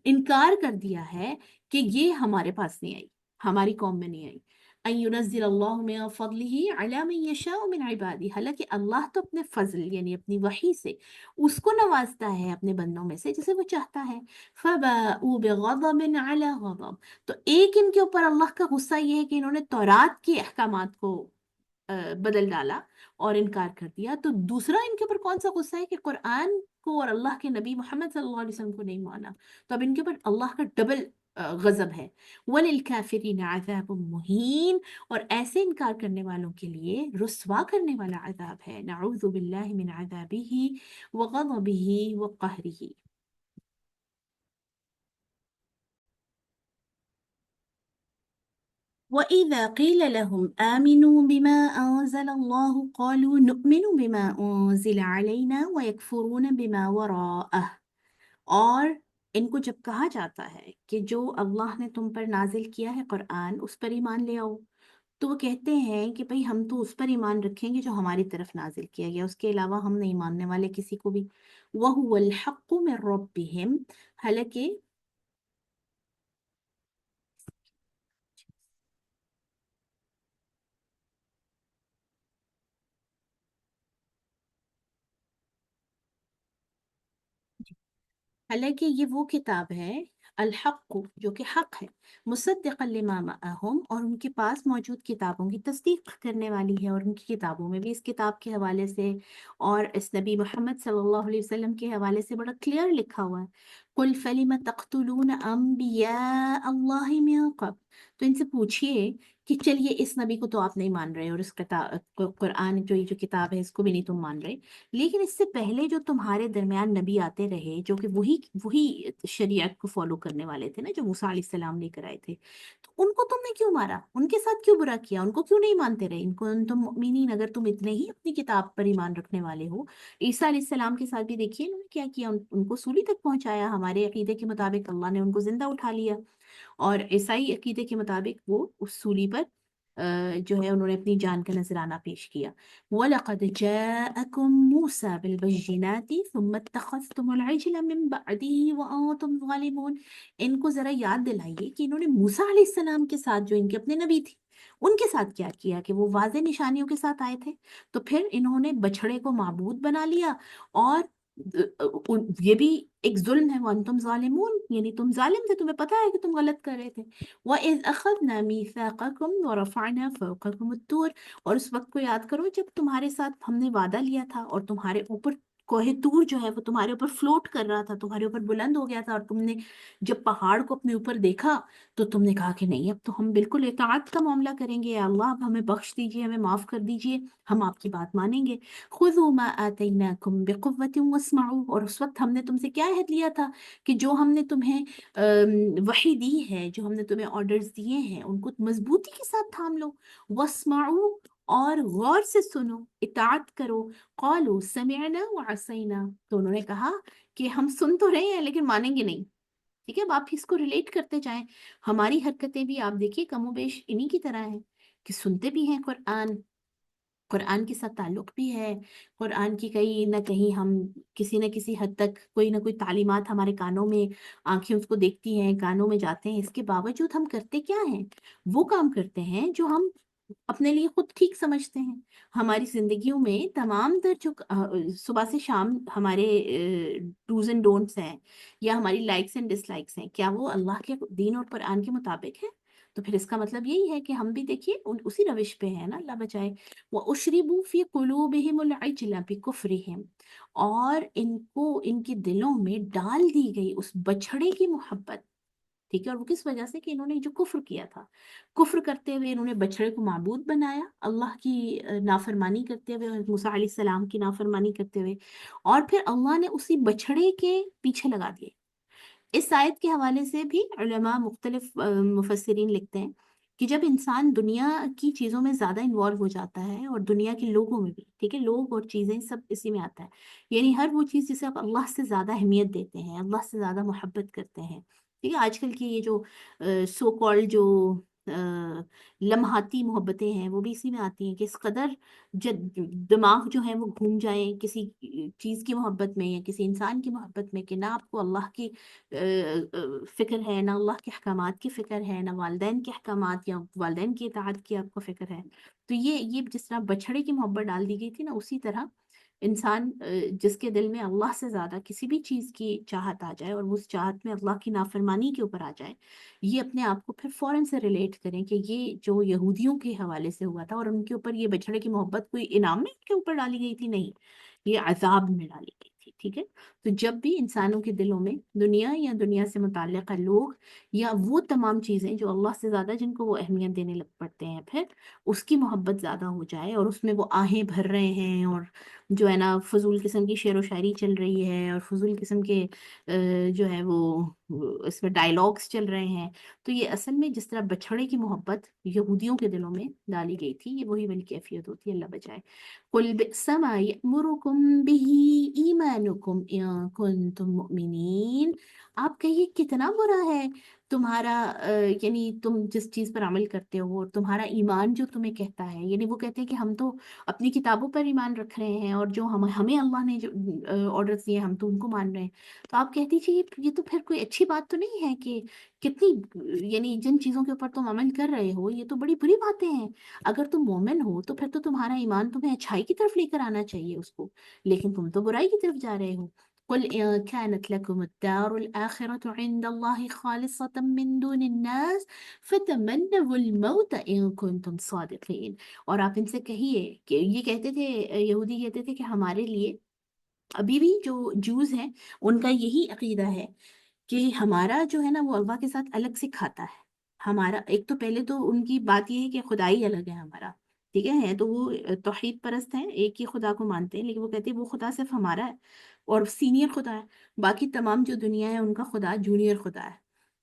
इनकार कर दिया है कि ये हमारे पास नहीं आई, हमारी कौम में नहीं आई। अन युनज़्ज़िलल्लाहु मिन फ़ज़लिही अला मन यशाअ मिन इबादी, हालांकि अल्लाह तो अपने फजल यानी अपनी वही से उसको नवाजता है अपने बंदों में से जिसे वो चाहता है। फबाऊ बिग़ज़बिन अला ग़ज़ब, तो एक इनके ऊपर अल्लाह का गुस्सा ये है कि इन्होंने तौरात के अहकामात को बदल डाला और इनकार कर दिया। तो दूसरा इनके ऊपर कौन सा गुस्सा है कि कुरान को और अल्लाह के नबी मोहम्मद सल्लल्लाहु अलैहि वसल्लम को नहीं माना, तो अब इनके ऊपर अल्लाह का डबल गजब है। वलिल काफिरीन अज़ाबुम मुहीन, और ऐसे इनकार करने वालों के लिए रुस्वा करने वाला अजाब है। नऊज़ु बिल्लाहि मिन अज़ाबिही व गज़बिही व कहरिही। وإذا قيل لهم آمنوا بما أنزل الله قالوا نؤمن بما أنزل علينا ويكفرون بما وراءه, और इनको जब कहा जाता है कि जो अल्लाह ने तुम पर नाजिल किया है कुरान उस पर ईमान ले आओ, तो वो कहते हैं कि भाई हम तो उस पर ईमान रखेंगे जो हमारी तरफ नाजिल किया गया, उसके अलावा हम नहीं मानने वाले किसी को भी। वहुवल हक्कु मिर रब्बिहिम, हालांकि हालांकि ये वो किताब है अल हक़ जो कि हक है, मुसद्दिक़न लिमा मअहुम, और उनके पास मौजूद किताबों की तस्दीक करने वाली है, और उनकी किताबों में भी इस किताब के हवाले से और इस नबी मोहम्मद सल्लल्लाहु अलैहि वसल्लम के हवाले से बड़ा क्लियर लिखा हुआ है। कुल फलिम तख्तुलून अंबिया अल्लाह मिन क़ब्ल। तो इनसे पूछिए कि चलिए इस नबी को तो आप नहीं मान रहे और इस किताब कुरान जो ये जो किताब है इसको भी नहीं तुम मान रहे, लेकिन इससे पहले जो तुम्हारे दरमियान नबी आते रहे जो कि वही वही शरीयत को फॉलो करने वाले थे ना, जो मूसा अलैहिस्सलाम लेकर आए थे, तो उनको तुमने क्यों मारा, उनके साथ क्यों बुरा किया, उनको क्यों नहीं मानते रहे, इनको तुम मुमिनीन, अगर तुम इतने ही अपनी किताब पर ईमान रखने वाले हो। ईसा अलैहिस्सलाम के साथ भी देखिए इन्होंने क्या किया, उनको सूली तक पहुंचाया, हमारे अकीदे के मुताबिक अल्लाह ने उनको जिंदा उठा लिया, और ईसाई अकीदे के मुताबिक वो उस सूली पर जो है उन्होंने अपनी जान का नजराना पेश किया। वलक़द जाअकुम मूसा बिलबय्यिनाति सुम्मा इत्तख़ज़्तुमुल इज्ला मिन बअदिही व अंतुम ज़ालिमून। इनको जरा याद दिलाइए कि इन्होंने मूसा अलैहिस्सलाम के साथ, जो इनके अपने नबी थे, उनके साथ क्या किया कि वो वाज़े निशानियों के साथ आए थे, तो फिर इन्होंने बछड़े को माबूद बना लिया, और ये भी एक जुल्म है, वअंतुम ज़ालिमून, यानी तुम जालिम थे, तुम्हें पता है कि तुम गलत कर रहे थे। वइज़ अख़ज़ना मीसाक़कुम व रफ़अना फ़ौक़कुम अत्तूर, और उस वक्त को याद करो जब तुम्हारे साथ हमने वादा लिया था और तुम्हारे ऊपर कोहे तूर जो है वो तुम्हारे ऊपर फ्लोट कर रहा था, तुम्हारे ऊपर बुलंद हो गया था, और तुमने जब पहाड़ को अपने ऊपर देखा तो तुमने कहा कि नहीं, अब तो हम बिल्कुल इताअत का मामला करेंगे, या अल्लाह अब हमें बख्श दीजिए, हमें माफ़ कर दीजिए, हम आपकी बात मानेंगे। खुज़ू मा आतैनाकुम बिक़ुव्वतिन वस्मऊ, और उस वक्त हमने तुमसे क्या अहद लिया था कि जो हमने तुम्हें वही दी है, जो हमने तुम्हें ऑर्डर्स दिए हैं उनको मजबूती के साथ थाम लो, वस्मऊ, और गौर से सुनो, इताअत करो। क़ालू समिअना व असैना, तो उन्होंने कहा कि हम सुन तो रहे हैं लेकिन मानेंगे नहीं। ठीक है, अब आप इसको रिलेट करते जाएं, हमारी हरकतें भी आप देखिए कमोबेश इन्हीं की तरह हैं, कि सुनते भी हैं कुरान, कुरान के साथ ताल्लुक भी है, कुरान की कहीं ना कहीं हम किसी न किसी हद तक कोई ना कोई तालीमात हमारे कानों में, आंखें उसको देखती हैं, कानों में जाते हैं, इसके बावजूद हम करते क्या हैं, वो काम करते हैं जो हम अपने लिए खुद ठीक समझते हैं। हमारी जिंदगियों में तमाम तर जो सुबह से शाम हमारे डूज एंड डोंट्स हैं, या हमारी लाइक्स एंड डिसलाइक्स हैं, क्या वो अल्लाह के दीन और कुरान के मुताबिक है? तो फिर इसका मतलब यही है कि हम भी देखिए उसी रविश पे हैं ना, अल्लाह बचाए। वो उशरिबू फी कुलूबिहिमुल इज्ला बिकुफ्रिहिम, और इनको इनके दिलों में डाल दी गई उस बछड़े की मोहब्बत। ठीक है, और वो किस वजह से, कि इन्होंने जो कुफ्र किया था, कुफ्र करते हुए इन्होंने बछड़े को माबूद बनाया, अल्लाह की नाफरमानी करते हुए, और मूसा अलैहिस्सलाम की नाफरमानी करते हुए, और फिर अल्लाह ने उसी बछड़े के पीछे लगा दिए। इस आयत के हवाले से भी उलमा मुख्तलिफ मुफस्सिरीन लिखते हैं कि जब इंसान दुनिया की चीज़ों में ज़्यादा इन्वॉल्व हो जाता है, और दुनिया के लोगों में भी, ठीक है, लोग और चीज़ें सब इसी में आता है, यानी हर वो चीज़ जिसे आप अल्लाह से ज़्यादा अहमियत देते हैं, अल्लाह से ज़्यादा मोहब्बत करते हैं, ठीक है, आजकल की ये जो सो कॉल्ड जो लम्हाती मोहब्बतें हैं वो भी इसी में आती हैं, कि इस कदर जब दिमाग जो है वो घूम जाए किसी चीज़ की मोहब्बत में या किसी इंसान की मोहब्बत में, कि ना आपको अल्लाह की फ़िक्र है, ना अल्लाह के अहकामात की फ़िक्र है, ना वालिदैन के अहकामात या वालिदैन की इताअत की आपको फ़िक्र है। तो ये जिस तरह बछड़े की मोहब्बत डाल दी गई थी ना, उसी तरह इंसान जिसके दिल में अल्लाह से ज़्यादा किसी भी चीज़ की चाहत आ जाए, और वो उस चाहत में अल्लाह की नाफरमानी के ऊपर आ जाए, ये अपने आप को फिर फ़ौरन से रिलेट करें कि ये जो यहूदियों के हवाले से हुआ था, और उनके ऊपर ये बछड़े की मोहब्बत कोई इनाम में उनके ऊपर डाली गई थी, नहीं, ये अजाब में डाली गई थी। ठीक है, तो जब भी इंसानों के दिलों में दुनिया या दुनिया से मुताल्लिक़ लोग, या वो तमाम चीज़ें जो अल्लाह से ज़्यादा जिनको वो अहमियत देने लग पड़ते हैं, फिर उसकी मोहब्बत ज़्यादा हो जाए, और उसमें वो आहें भर रहे हैं, और जो है ना फजूल किस्म की शेर व शायरी चल रही है, और फजूल किस्म के जो है वो इसमें डायलॉग्स चल रहे हैं, तो ये असल में जिस तरह बछड़े की मोहब्बत यहूदियों के दिलों में डाली गई थी, ये वही वाली कैफियत होती है, अल्लाह बचाए। कुल बि'सा मा यअमुरुकुम बिही ईमानुकुम इन कुंतुम मुमिनीन। आप कहिए कितना बुरा है तुम्हारा यानी तुम जिस चीज पर अमल करते हो, और तुम्हारा ईमान जो तुम्हें कहता है, यानी वो कहते हैं कि हम तो अपनी किताबों पर ईमान रख रहे हैं, और जो हम हमें अल्लाह ने जो ऑर्डर दिए हम तो उनको मान रहे हैं। तो आप कह दीजिए ये तो फिर कोई अच्छी बात तो नहीं है, कि कितनी यानी जिन चीज़ों के ऊपर तुम अमल कर रहे हो ये तो बड़ी बुरी बातें हैं। अगर तुम मोमिन हो तो फिर तो तुम्हारा ईमान तुम्हें अच्छाई की तरफ लेकर आना चाहिए उसको, लेकिन तुम तो बुराई की तरफ जा रहे हो। कुल इन कानत लकुम अद्दारुल आखिरतु इंदल्लाहि खालिसतम मिन दुनिन्नास फतमन्नवुल मौत इन कुंतुम सादिकीन। और आप इनसे कहिए कि ये कहते थे, यहूदी कहते थे कि हमारे लिए अभी भी जो जूस हैं उनका यही अकीदा है کہ ہمارا جو ہے نا وہ اللہ کے ساتھ الگ سے کھاتا ہے. ہمارا ایک تو پہلے تو ان کی بات یہ ہے کہ خدائی الگ ہے ہمارا. ٹھیک ہے تو وہ توحید پرست ہیں، ایک ہی خدا کو مانتے ہیں، لیکن وہ کہتے ہیں وہ خدا صرف ہمارا ہے اور سینئر خدا ہے، باقی تمام جو دنیا ہے ان کا خدا جونیئر خدا ہے،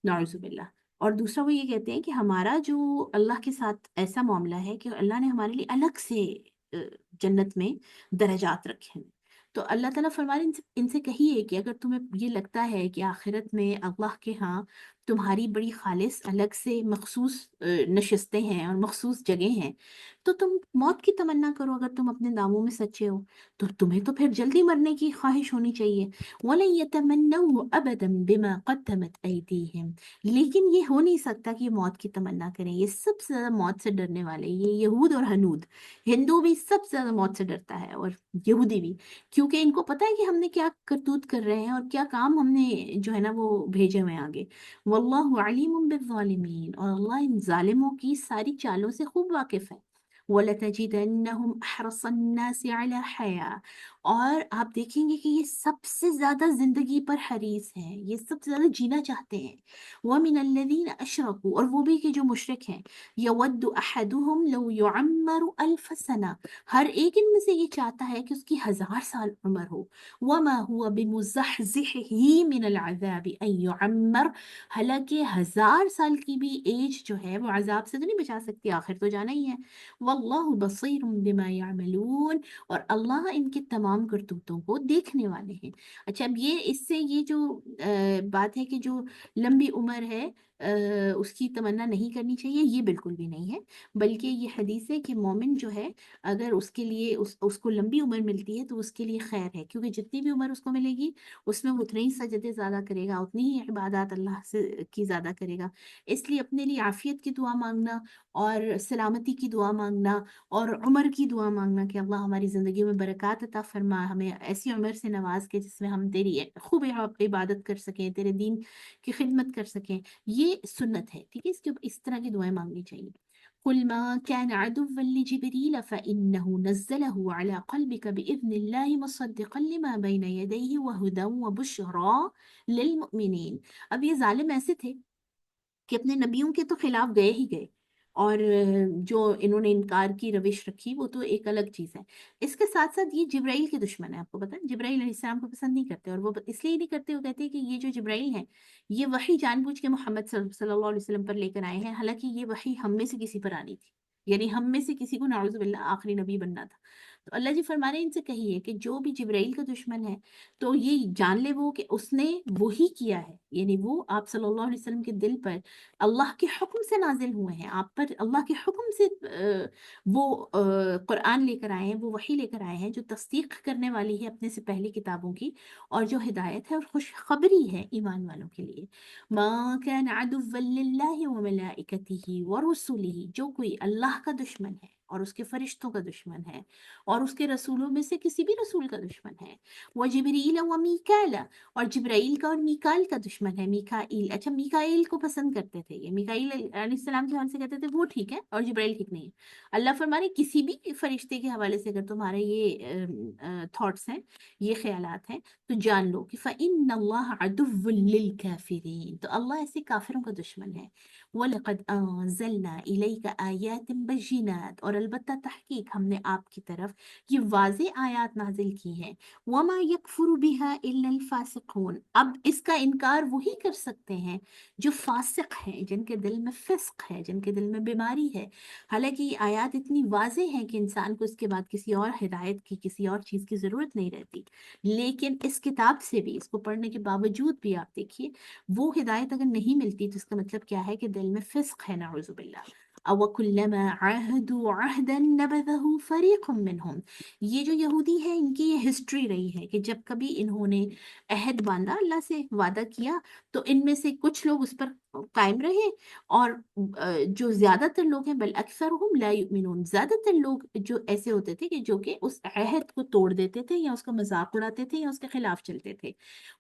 نعوذ باللہ. اور دوسرا وہ یہ کہتے ہیں کہ ہمارا جو اللہ کے ساتھ ایسا معاملہ ہے کہ اللہ نے ہمارے لیے الگ سے آ، جنت میں درجات رکھے ہیں. تو اللہ تعالیٰ فرما رہے ہیں ان سے کہیے کہ اگر تمہیں یہ لگتا ہے کہ آخرت میں اللہ کے ہاں تمہاری بڑی خالص الگ سے مخصوص نشستیں ہیں اور مخصوص جگہیں ہیں، تو تم موت کی تمنا کرو. اگر تم اپنے دعووں میں سچے ہو تو تمہیں تو پھر جلدی مرنے کی خواہش ہونی چاہیے. وَلَن يَتَمَنَّوْهُ أَبَدًا بِمَا قَدَّمَتْ أَيْدِيهِمْ. لیکن یہ ہو نہیں سکتا کہ یہ موت کی تمنا کریں. یہ سب سے زیادہ موت سے ڈرنے والے یہ یہود اور ہنود. ہندو بھی سب سے زیادہ موت سے ڈرتا ہے اور یہودی بھی، کیونکہ ان کو پتہ ہے کہ ہم نے کیا کرتوت کر رہے ہیں اور کیا کام ہم نے جو ہے نا وہ بھیجے ہوئے ہیں آگے. واللہ علیم بالظالمین، اور اللہ ان ظالموں کی ساری چالوں سے خوب واقف ہے. وَلَتَجِدَنَّهُمْ أَحْرَصَ النَّاسِ عَلَى حَيَاةٍ. اور آپ دیکھیں گے کہ یہ سب سے زیادہ زندگی پر حریص ہیں، یہ سب سے زیادہ جینا چاہتے ہیں. وَمِنَ الَّذِينَ أَشْرَكُوا، اور وہ بھی کہ جو مشرک ہیں. يَوَدُّ أَحَدُهُمْ لَوْ يُعَمَّرُ أَلْفَ سَنَةٍ، ہر ایک ان میں سے یہ چاہتا ہے کہ اس کی 1000 سال عمر ہو. وَمَا هُوَ بِمُزَحْزِحِهِ مِنَ الْعَذَابِ أَن يُعَمَّرَ، حالانکہ 1000 سال کی بھی ایج جو ہے وہ عذاب سے تو نہیں بچا سکتی، آخر تو جانا ہی ہے. واللہ بصیر بما یعملون، اور اللہ ان کے تمام کرتوتوں کو دیکھنے والے ہیں. اچھا اب یہ اس سے یہ جو بات ہے کہ جو لمبی عمر ہے اس کی تمنا نہیں کرنی چاہیے، یہ بالکل بھی نہیں ہے. بلکہ یہ حدیث ہے کہ مومن جو ہے اگر اس کے لیے اس کو لمبی عمر ملتی ہے تو اس کے لیے خیر ہے، کیونکہ جتنی بھی عمر اس کو ملے گی اس میں وہ اتنے ہی سجدے زیادہ کرے گا، اتنی ہی عبادات اللہ سے کی زیادہ کرے گا. اس لیے اپنے لیے عافیت کی دعا مانگنا اور سلامتی کی دعا مانگنا اور عمر کی دعا مانگنا کہ اللہ ہماری زندگی میں برکات عطا فرما، ہمیں ایسی عمر سے نواز کے جس میں ہم تیری خوب عبادت کر سکیں، تیرے دین کی خدمت کر سکیں، یہ سنت ہے. ٹھیک ہے، اس کے اس طرح کی دعائیں مانگنی چاہیے. قل ما كان عدوا لجبريل فإنه نزله على قلبك بإذن الله مصدقا لما بين يديه وهدى وبشرى للمؤمنين. اب یہ ظالم ایسے تھے کہ اپنے نبیوں کے تو خلاف گئے ہی گئے، اور جو انہوں نے انکار کی روش رکھی وہ تو ایک الگ چیز ہے. اس کے ساتھ ساتھ یہ جبرائیل کے دشمن ہے. آپ کو پتہ ہے جبرائیل علیہ السلام کو پسند نہیں کرتے، اور وہ اس لیے نہیں کرتے، وہ کہتے ہیں کہ یہ جو جبرائیل ہیں یہ وحی جان بوجھ کے محمد صلی اللہ علیہ وسلم پر لے کر آئے ہیں، حالانکہ یہ وحی ہم میں سے کسی پر آنی تھی، یعنی ہم میں سے کسی کو نعوذ باللہ آخری نبی بننا تھا. تو اللہ جی فرما رہے ہیں ان سے کہیے کہ جو بھی جبرائیل کا دشمن ہے تو یہ جان لے وہ کہ اس نے وہی کیا ہے، یعنی وہ آپ صلی اللہ علیہ وسلم کے دل پر اللہ کے حکم سے نازل ہوئے ہیں، آپ پر اللہ کے حکم سے وہ قرآن لے کر آئے ہیں، وہ وحی لے کر آئے ہیں جو تصدیق کرنے والی ہے اپنے سے پہلی کتابوں کی، اور جو ہدایت ہے اور خوشخبری ہے ایمان والوں کے لیے. ما كان عدوا للہ وملائکتہ ورسلہ، جو کوئی اللہ کا دشمن ہے اور اس کے فرشتوں کا دشمن ہے اور اس کے رسولوں میں سے کسی بھی رسول کا دشمن ہے، وجبریل ومیکال، اور جبرائیل کا اور میکائیل کا دشمن ہے. میکائیل، اچھا میکائیل کو پسند کرتے تھے، یہ میکائیل علیہ السلام کے حوالے سے کہتے تھے وہ ٹھیک ہے اور جبرائیل ٹھیک نہیں ہے. اللہ فرمانے کسی بھی فرشتے کے حوالے سے اگر تمہارے یہ تھاٹس ہیں، یہ خیالات ہیں، تو جان لو کہ فَإِنَّ اللَّهَ عَدُوٌّ لِّلْكَافِرِينَ، تو اللہ ایسے کافروں کا دشمن ہے. وَلَقَدْ أَنزَلْنَا إِلَيْكَ آيَاتٍ بَيِّنَاتٍ، اور البتہ تحقیق ہم نے آپ کی طرف یہ واضح آیات نازل کی ہیں. وَمَا يَكْفُرُ بِهَا إِلَّا الْفَاسِقُونَ، اب اس کا انکار وہی کر سکتے ہیں جو فاسق ہیں، جن کے دل میں فسق ہے، جن کے دل میں بیماری ہے. حالانکہ یہ آیات اتنی واضح ہیں کہ انسان کو اس کے بعد کسی اور ہدایت کی، کسی اور چیز کی ضرورت نہیں رہتی. لیکن اس کتاب سے بھی، اس کو پڑھنے کے باوجود بھی آپ دیکھیے وہ ہدایت اگر نہیں ملتی تو اس کا مطلب کیا ہے کہ دل میں فسق ہے، نعوذ باللہ. أَوَكُلَّمَا عَاهَدُوا عَهْدًا نَبَذَهُ فَرِيقٌ مِّنْهُمْ، یہ جو یہودی ہے ان کی یہ ہسٹری رہی ہے کہ جب کبھی انہوں نے عہد باندھا، اللہ سے وعدہ کیا، تو ان میں سے کچھ لوگ اس پر قائم رہے، اور جو زیادہ تر لوگ ہیں بل اکثرهم لا یؤمنون، زیادہ تر لوگ جو ایسے ہوتے تھے کہ جو کہ اس عہد کو توڑ دیتے تھے یا اس کا مذاق اڑاتے تھے یا اس کے خلاف چلتے تھے.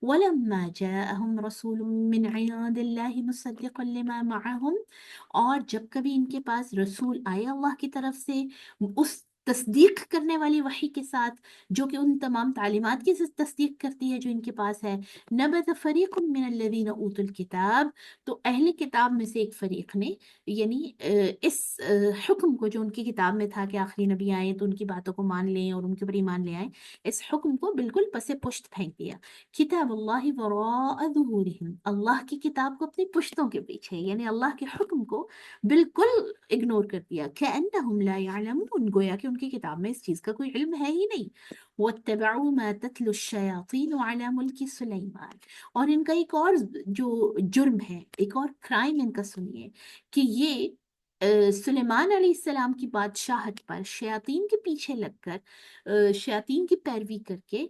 وَلَمَّا جَاءَهُمْ رَسُولٌ مِّنْ عِندِ اللَّهِ مُصَدِّقًا لِّمَا مَعَهُمْ، اور جب کبھی ان کے پاس رسول آئے اللہ کی طرف سے اس تصدیق کرنے والی وحی کے ساتھ جو کہ ان تمام تعلیمات کی تصدیق کرتی ہے جو ان کے پاس ہے. نبذ فریق من الذین اوتوا الکتاب، تو اہل کتاب میں سے ایک فریق نے، یعنی اس حکم کو جو ان کی کتاب میں تھا کہ آخری نبی آئے تو ان کی باتوں کو مان لیں اور ان کے اوپر ایمان لے آئیں، اس حکم کو بالکل پس پشت پھینک دیا. کتاب اللہ وراء ظہورہم، اللہ کی کتاب کو اپنی پشتوں کے پیچھے، یعنی اللہ کے حکم کو بالکل اگنور کر دیا. کأنہم لا یعلمون، گویا کہ ان کی کتاب میں اس چیز کا کوئی علم ہے ہی نہیں. واتبعوا ما تتلو الشیاطین علی ملک سلیمان، اور ان کا ایک اور جو جرم ہے، ایک اور کرائم ان کا سنیے، کہ یہ سلیمان علیہ السلام کی بادشاہت پر شیاطین کے پیچھے لگ کر، شیاطین کی پیروی کر کے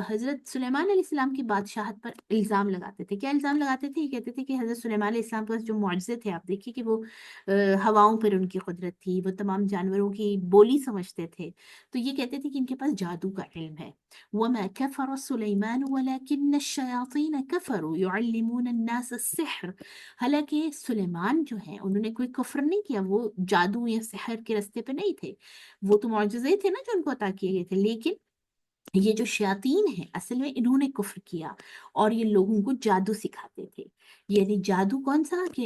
حضرت سلیمان علیہ السلام کی بادشاہت پر الزام لگاتے تھے. کیا الزام لگاتے تھے؟ یہ کہتے تھے کہ حضرت سلیمان علیہ السلام کے پاس جو معجزے تھے، آپ دیکھیے کہ وہ ہواؤں پر ان کی قدرت تھی، وہ تمام جانوروں کی بولی سمجھتے تھے، تو یہ کہتے تھے کہ ان کے پاس جادو کا علم ہے. وَمَا كَفَرَ سُلَيْمَانُ وَلَكِنَّ الشَّيَاطِينَ كَفَرُوا يُعَلِّمُونَ النَّاسَ السِّحْرَ، حالانکہ سلیمان جو ہیں انہوں نے کوئی کفر نہیں کیا، وہ جادو یا سحر کے رستے پہ نہیں تھے، وہ تو معجزے تھے نا جو ان کو عطا کیے گئے تھے. لیکن یہ جو شیاطین ہیں اصل میں انہوں نے کفر کیا اور یہ لوگوں کو جادو سکھاتے تھے. یعنی جادو کون سا کہ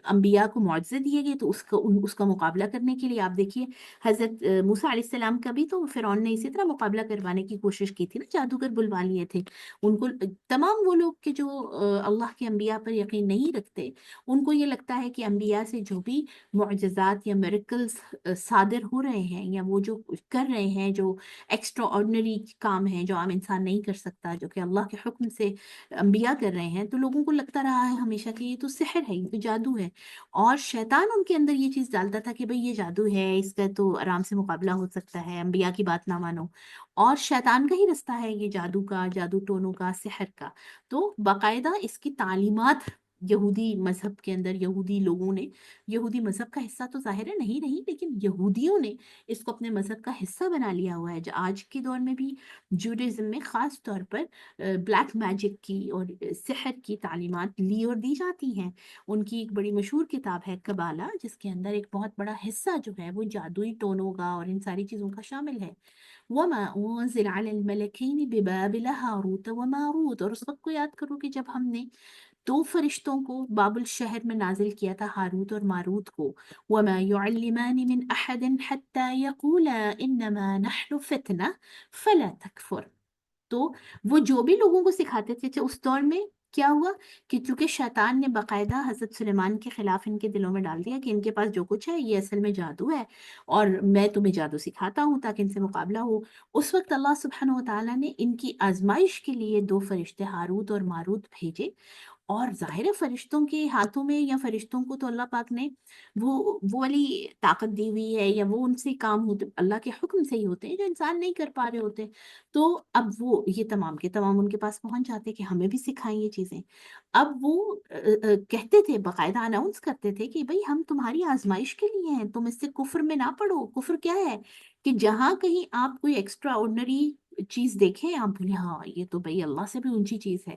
انبیاء کو معجزے دیے گئے تو اس کا مقابلہ کرنے کے لیے آپ دیکھیے حضرت موسیٰ علیہ السلام کا بھی تو فرعون نے اسی طرح مقابلہ کروانے کی کوشش کی تھی نا، جادوگر بلوا لیے تھے ان کو. تمام وہ لوگ کہ جو اللہ کے انبیاء پر یقین نہیں رکھتے، ان کو یہ لگتا ہے کہ انبیاء سے جو بھی معجزات یا میریکلز صادر ہو رہے ہیں یا وہ جو کر رہے ہیں، جو ایکسٹرا آرڈنری کام ہیں جو عام انسان نہیں کر سکتا، جو کہ اللہ کے حکم سے انبیاء کر رہے ہیں، تو لوگوں کو لگتا رہا ہے ہمیشہ کہ یہ تو سحر ہے، یہ تو جادو ہے. اور شیطان ان کے اندر یہ چیز ڈالتا تھا کہ بھئی یہ جادو ہے، اس کا تو آرام سے مقابلہ ہو سکتا ہے، انبیاء کی بات نہ مانو. اور شیطان کا ہی رستہ ہے یہ جادو کا، جادو ٹونوں کا، سحر کا. تو باقاعدہ اس کی تعلیمات یہودی مذہب کے اندر یہودی لوگوں نے، یہودی مذہب کا حصہ تو ظاہر ہے نہیں رہی، لیکن یہودیوں نے اس کو اپنے مذہب کا حصہ بنا لیا ہوا ہے. آج کے دور میں بھی جوڈیزم میں خاص طور پر بلیک میجک کی اور سحر کی تعلیمات لی اور دی جاتی ہیں. ان کی ایک بڑی مشہور کتاب ہے کبالہ، جس کے اندر ایک بہت بڑا حصہ جو ہے وہ جادوئی ٹونوں کا اور ان ساری چیزوں کا شامل ہے. وَمَا أُنزِلَ عَلَى الْمَلَكَيْنِ بِبَابِلَ هَارُوتَ وَمَارُوتَ، اور اس وقت کو یاد کرو کہ جب ہم نے دو فرشتوں کو بابل شہر میں نازل کیا تھا، ہاروت اور ماروت کو. وَمَا يُعَلِّمَانِ مِنْ أَحَدٍ حَتَّى يَقُولَا إِنَّمَا نَحْنُ فِتْنَةٌ فَلَا تَكْفُرْ. تو وہ جو بھی لوگوں کو سکھاتے تھے، اس دور میں کیا ہوا کہ چونکہ شیطان نے باقاعدہ حضرت سلیمان کے خلاف ان کے دلوں میں ڈال دیا کہ ان کے پاس جو کچھ ہے یہ اصل میں جادو ہے اور میں تمہیں جادو سکھاتا ہوں تاکہ ان سے مقابلہ ہو. اس وقت اللہ سبحانہ و تعالیٰ نے ان کی آزمائش کے لیے دو فرشتے ہاروت اور ماروت بھیجے. اور ظاہر ہے فرشتوں کے ہاتھوں میں یا فرشتوں کو تو اللہ پاک نے وہ والی طاقت دی ہوئی ہے، یا وہ ان سے کام ہوتے اللہ کے حکم سے ہی ہوتے ہیں جو انسان نہیں کر پا رہے ہوتے. تو اب وہ یہ تمام کے تمام ان کے پاس پہنچ جاتے کہ ہمیں بھی سکھائیں یہ چیزیں. اب وہ کہتے تھے، باقاعدہ اناؤنس کرتے تھے کہ بھئی ہم تمہاری آزمائش کے لیے ہیں، تم اس سے کفر میں نہ پڑو. کفر کیا ہے کہ جہاں کہیں آپ کوئی ایکسٹرا آرڈنری چیز دیکھیں آپ بولے ہاں یہ تو بھئی اللہ سے بھی اونچی چیز ہے.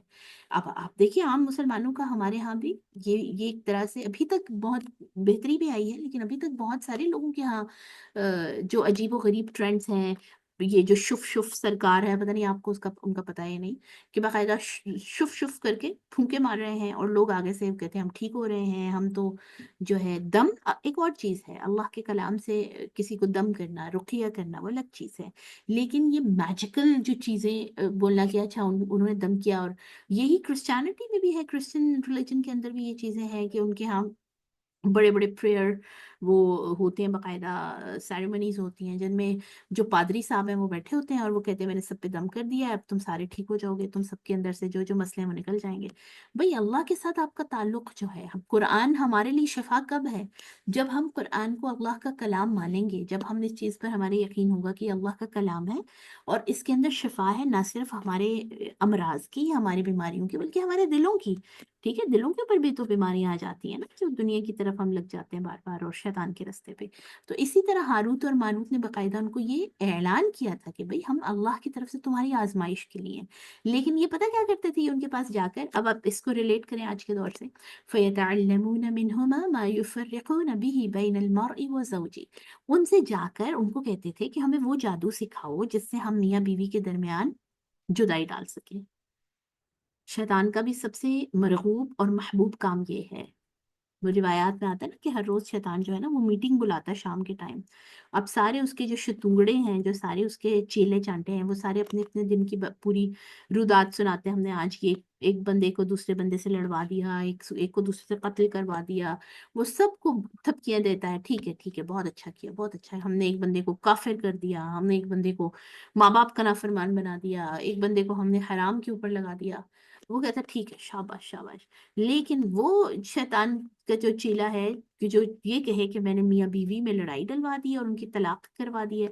اب آپ دیکھیے عام مسلمانوں کا ہمارے ہاں بھی یہ ایک طرح سے ابھی تک بہت بہتری بھی آئی ہے، لیکن ابھی تک بہت سارے لوگوں کے ہاں جو عجیب و غریب ٹرینڈز ہیں. یہ جو شف شف سرکار ہے، پتہ نہیں آپ کو اس کا ان کا پتہ ہے نہیں، کہ باقاعدہ شف شف کر کے پھونکے مار رہے ہیں اور لوگ آگے سے کہتے ہیں ہم ٹھیک ہو رہے ہیں. ہم تو جو ہے دم ایک اور چیز ہے، اللہ کے کلام سے کسی کو دم کرنا، رقیہ کرنا وہ الگ چیز ہے. لیکن یہ میجیکل جو چیزیں بولنا کہ اچھا انہوں نے دم کیا، اور یہی کرسچینٹی میں بھی ہے، کرسچن ریلیجن کے اندر بھی یہ چیزیں ہیں کہ ان کے ہاں بڑے بڑے پریئر وہ ہوتے ہیں، باقاعدہ سیریمنیز ہوتی ہیں جن میں جو پادری صاحب ہیں وہ بیٹھے ہوتے ہیں اور وہ کہتے ہیں میں نے سب پہ دم کر دیا ہے، اب تم سارے ٹھیک ہو جاؤ گے، تم سب کے اندر سے جو جو مسئلے ہیں وہ نکل جائیں گے. بھئی اللہ کے ساتھ آپ کا تعلق جو ہے، قرآن ہمارے لیے شفا کب ہے؟ جب ہم قرآن کو اللہ کا کلام مانیں گے، جب ہم اس چیز پر ہمارے یقین ہوگا کہ اللہ کا کلام ہے اور اس کے اندر شفا ہے، نہ صرف ہمارے امراض کی، ہماری بیماریوں کی، بلکہ ہمارے دلوں کی. ٹھیک ہے، دلوں کے اوپر بھی تو بیماریاں آ جاتی ہیں نا، جو دنیا کی طرف ہم لگ جاتے ہیں بار بار اور शैतान के रास्ते पे। तो इसी तरह हारूत और मारूत ने बाकायदा उनको ये ऐलान किया था कि भाई हम अल्लाह की तरफ से तुम्हारी आजमाइश के लिए हैं। लेकिन ये पता क्या करते थे ये उनके पास जाकर, अब आप इसको रिलेट करें आज के दौर से, फ़यतअल्लमून मिनहुमा मा युफ़र्रिक़ून बिही बैनल मर्इ व ज़ौजी, उनसे जाकर उनको कहते थे कि हमें वो जादू सिखाओ जिससे हम मियाँ बीवी के दरमियान जुदाई डाल सकें। शैतान का भी सबसे मरगूब और महबूब काम ये है। वो रिवायात में आता है ना कि हर रोज शैतान जो है ना वो मीटिंग बुलाता है शाम के टाइम। अब सारे उसके जो शतूंगड़े हैं, जो सारे उसके चेले चांटे हैं, वो सारे अपने अपने दिन की पूरी रुदात सुनाते हैं। हमने आज ये एक बंदे को दूसरे बंदे से लड़वा दिया, एक को दूसरे से कत्ल करवा दिया। वो सबको थपकियां देता है, ठीक है, बहुत अच्छा किया, बहुत अच्छा है, हमने एक बंदे को काफिर कर दिया, हमने एक बंदे को माँ बाप का नाफरमान बना दिया, एक बंदे को हमने हराम के ऊपर लगा दिया। वो कहता है ठीक है, शाबाश शाबाश। लेकिन वो शैतान का जो चीला है कि जो ये कहे कि मैंने मियाँ बीवी में लड़ाई डलवा दी है और उनकी तलाक करवा दी है,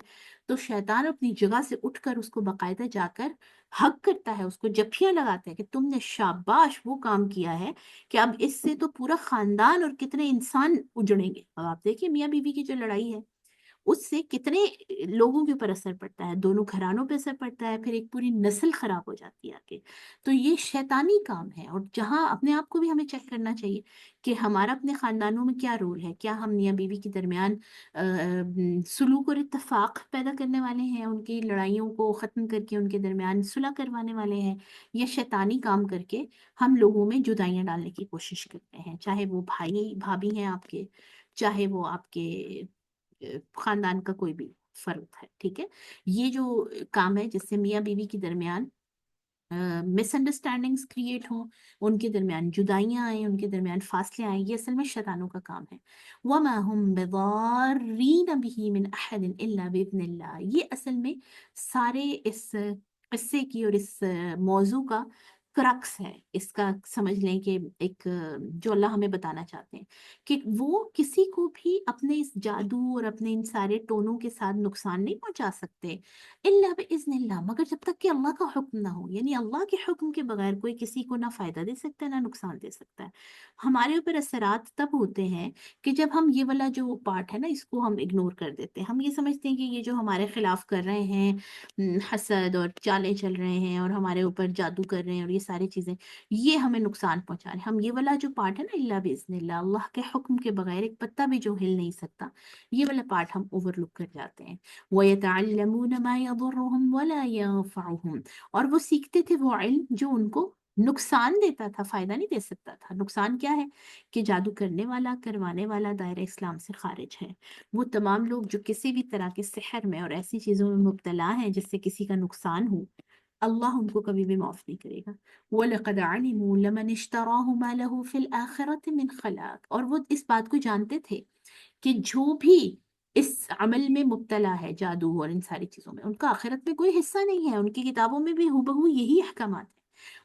तो शैतान अपनी जगह से उठकर उसको बाकायदा जाकर हक करता है, उसको जफ्फियां लगाता है कि तुमने शाबाश वो काम किया है कि अब इससे तो पूरा खानदान और कितने इंसान उजड़ेंगे। अब आप देखिए मियाँ बीवी की जो लड़ाई है उससे कितने लोगों के ऊपर असर पड़ता है, दोनों घरानों पे असर पड़ता है, फिर एक पूरी नस्ल खराब हो जाती है आगे। तो ये शैतानी काम है, और जहाँ अपने आप को भी हमें चेक करना चाहिए कि हमारा अपने खानदानों में क्या रोल है। क्या हम मियाँ बीवी के दरमियान सुलूक और इत्तेफाक पैदा करने वाले हैं, उनकी लड़ाइयों को ख़त्म करके उनके दरमियान सुलह करवाने वाले हैं, या शैतानी काम करके हम लोगों में जुदाइयाँ डालने की कोशिश करते हैं, चाहे वो भाई भाभी हैं आपके, चाहे वो आपके खानदान का कोई भी फर्द है। ठीक है, ये जो काम है जिससे मियाँ बीवी के दरमियान मिसअंडरस्टैंडिंग्स क्रिएट हों, उनके दरमियान जुदाइयाँ आए, उनके दरमियान फासले आए, ये असल में शैतानों का काम है। वमा हुम बिदार्रीन बिही मिन अहदिन इल्ला बिइज़्निल्लाह, ये असल में सारे इस किस्से की और इस मौजू का क्रक्स है। इसका समझ लें कि एक जो अल्लाह हमें बताना चाहते हैं कि वो किसी को भी अपने इस जादू और अपने इन सारे टोनों के साथ नुकसान नहीं पहुंचा सकते, इल्ला बिइज़्निल्लाह, मगर जब तक कि अल्लाह का हुक्म ना हो। यानी अल्लाह के हुक्म के बगैर कोई किसी को ना फायदा दे सकता है ना नुकसान दे सकता है। हमारे ऊपर असरात तब होते हैं कि जब हम ये वाला जो पार्ट है ना इसको हम इग्नोर कर देते हैं। हम ये समझते हैं कि ये जो हमारे खिलाफ कर रहे हैं, हसद और चालें चल रहे हैं और हमारे ऊपर जादू कर रहे हैं और ये सारी चीजें, ये हमें नुकसान पहुंचा रहे हैं। हम ये वाला जो पार्ट है ना, इल्ला बिइज़्निल्लाह, अल्लाह के हुक्म के बगैर एक पत्ता भी जो हिल नहीं सकता, ये वाला पार्ट हम ओवरलुक कर जाते हैं। वयतअल्लमून मा यदुर्रुहुम वला यंफअहुम, और वो सीखते थे वो इल्म जो उनको नुकसान देता था, फायदा नहीं दे सकता था। नुकसान क्या है कि जादू करने वाला करवाने वाला दायरा इस्लाम से खारिज है। वो तमाम लोग जो किसी भी तरह के सिहर में और ऐसी चीजों में मुब्तला हैं जिससे किसी का नुकसान हो, अल्लाह उनको कभी भी माफ नहीं करेगा। वलक़द अलिमू लमन इश्तराहु मा लहू फिल आखिरति मिन खलाक, और वो इस बात को जानते थे कि जो भी इस अमल में मुब्तला है, जादू और इन सारी चीजों में, उनका आखिरत में कोई हिस्सा नहीं है। उनकी किताबों में भी हुबहू यही अहकामात है।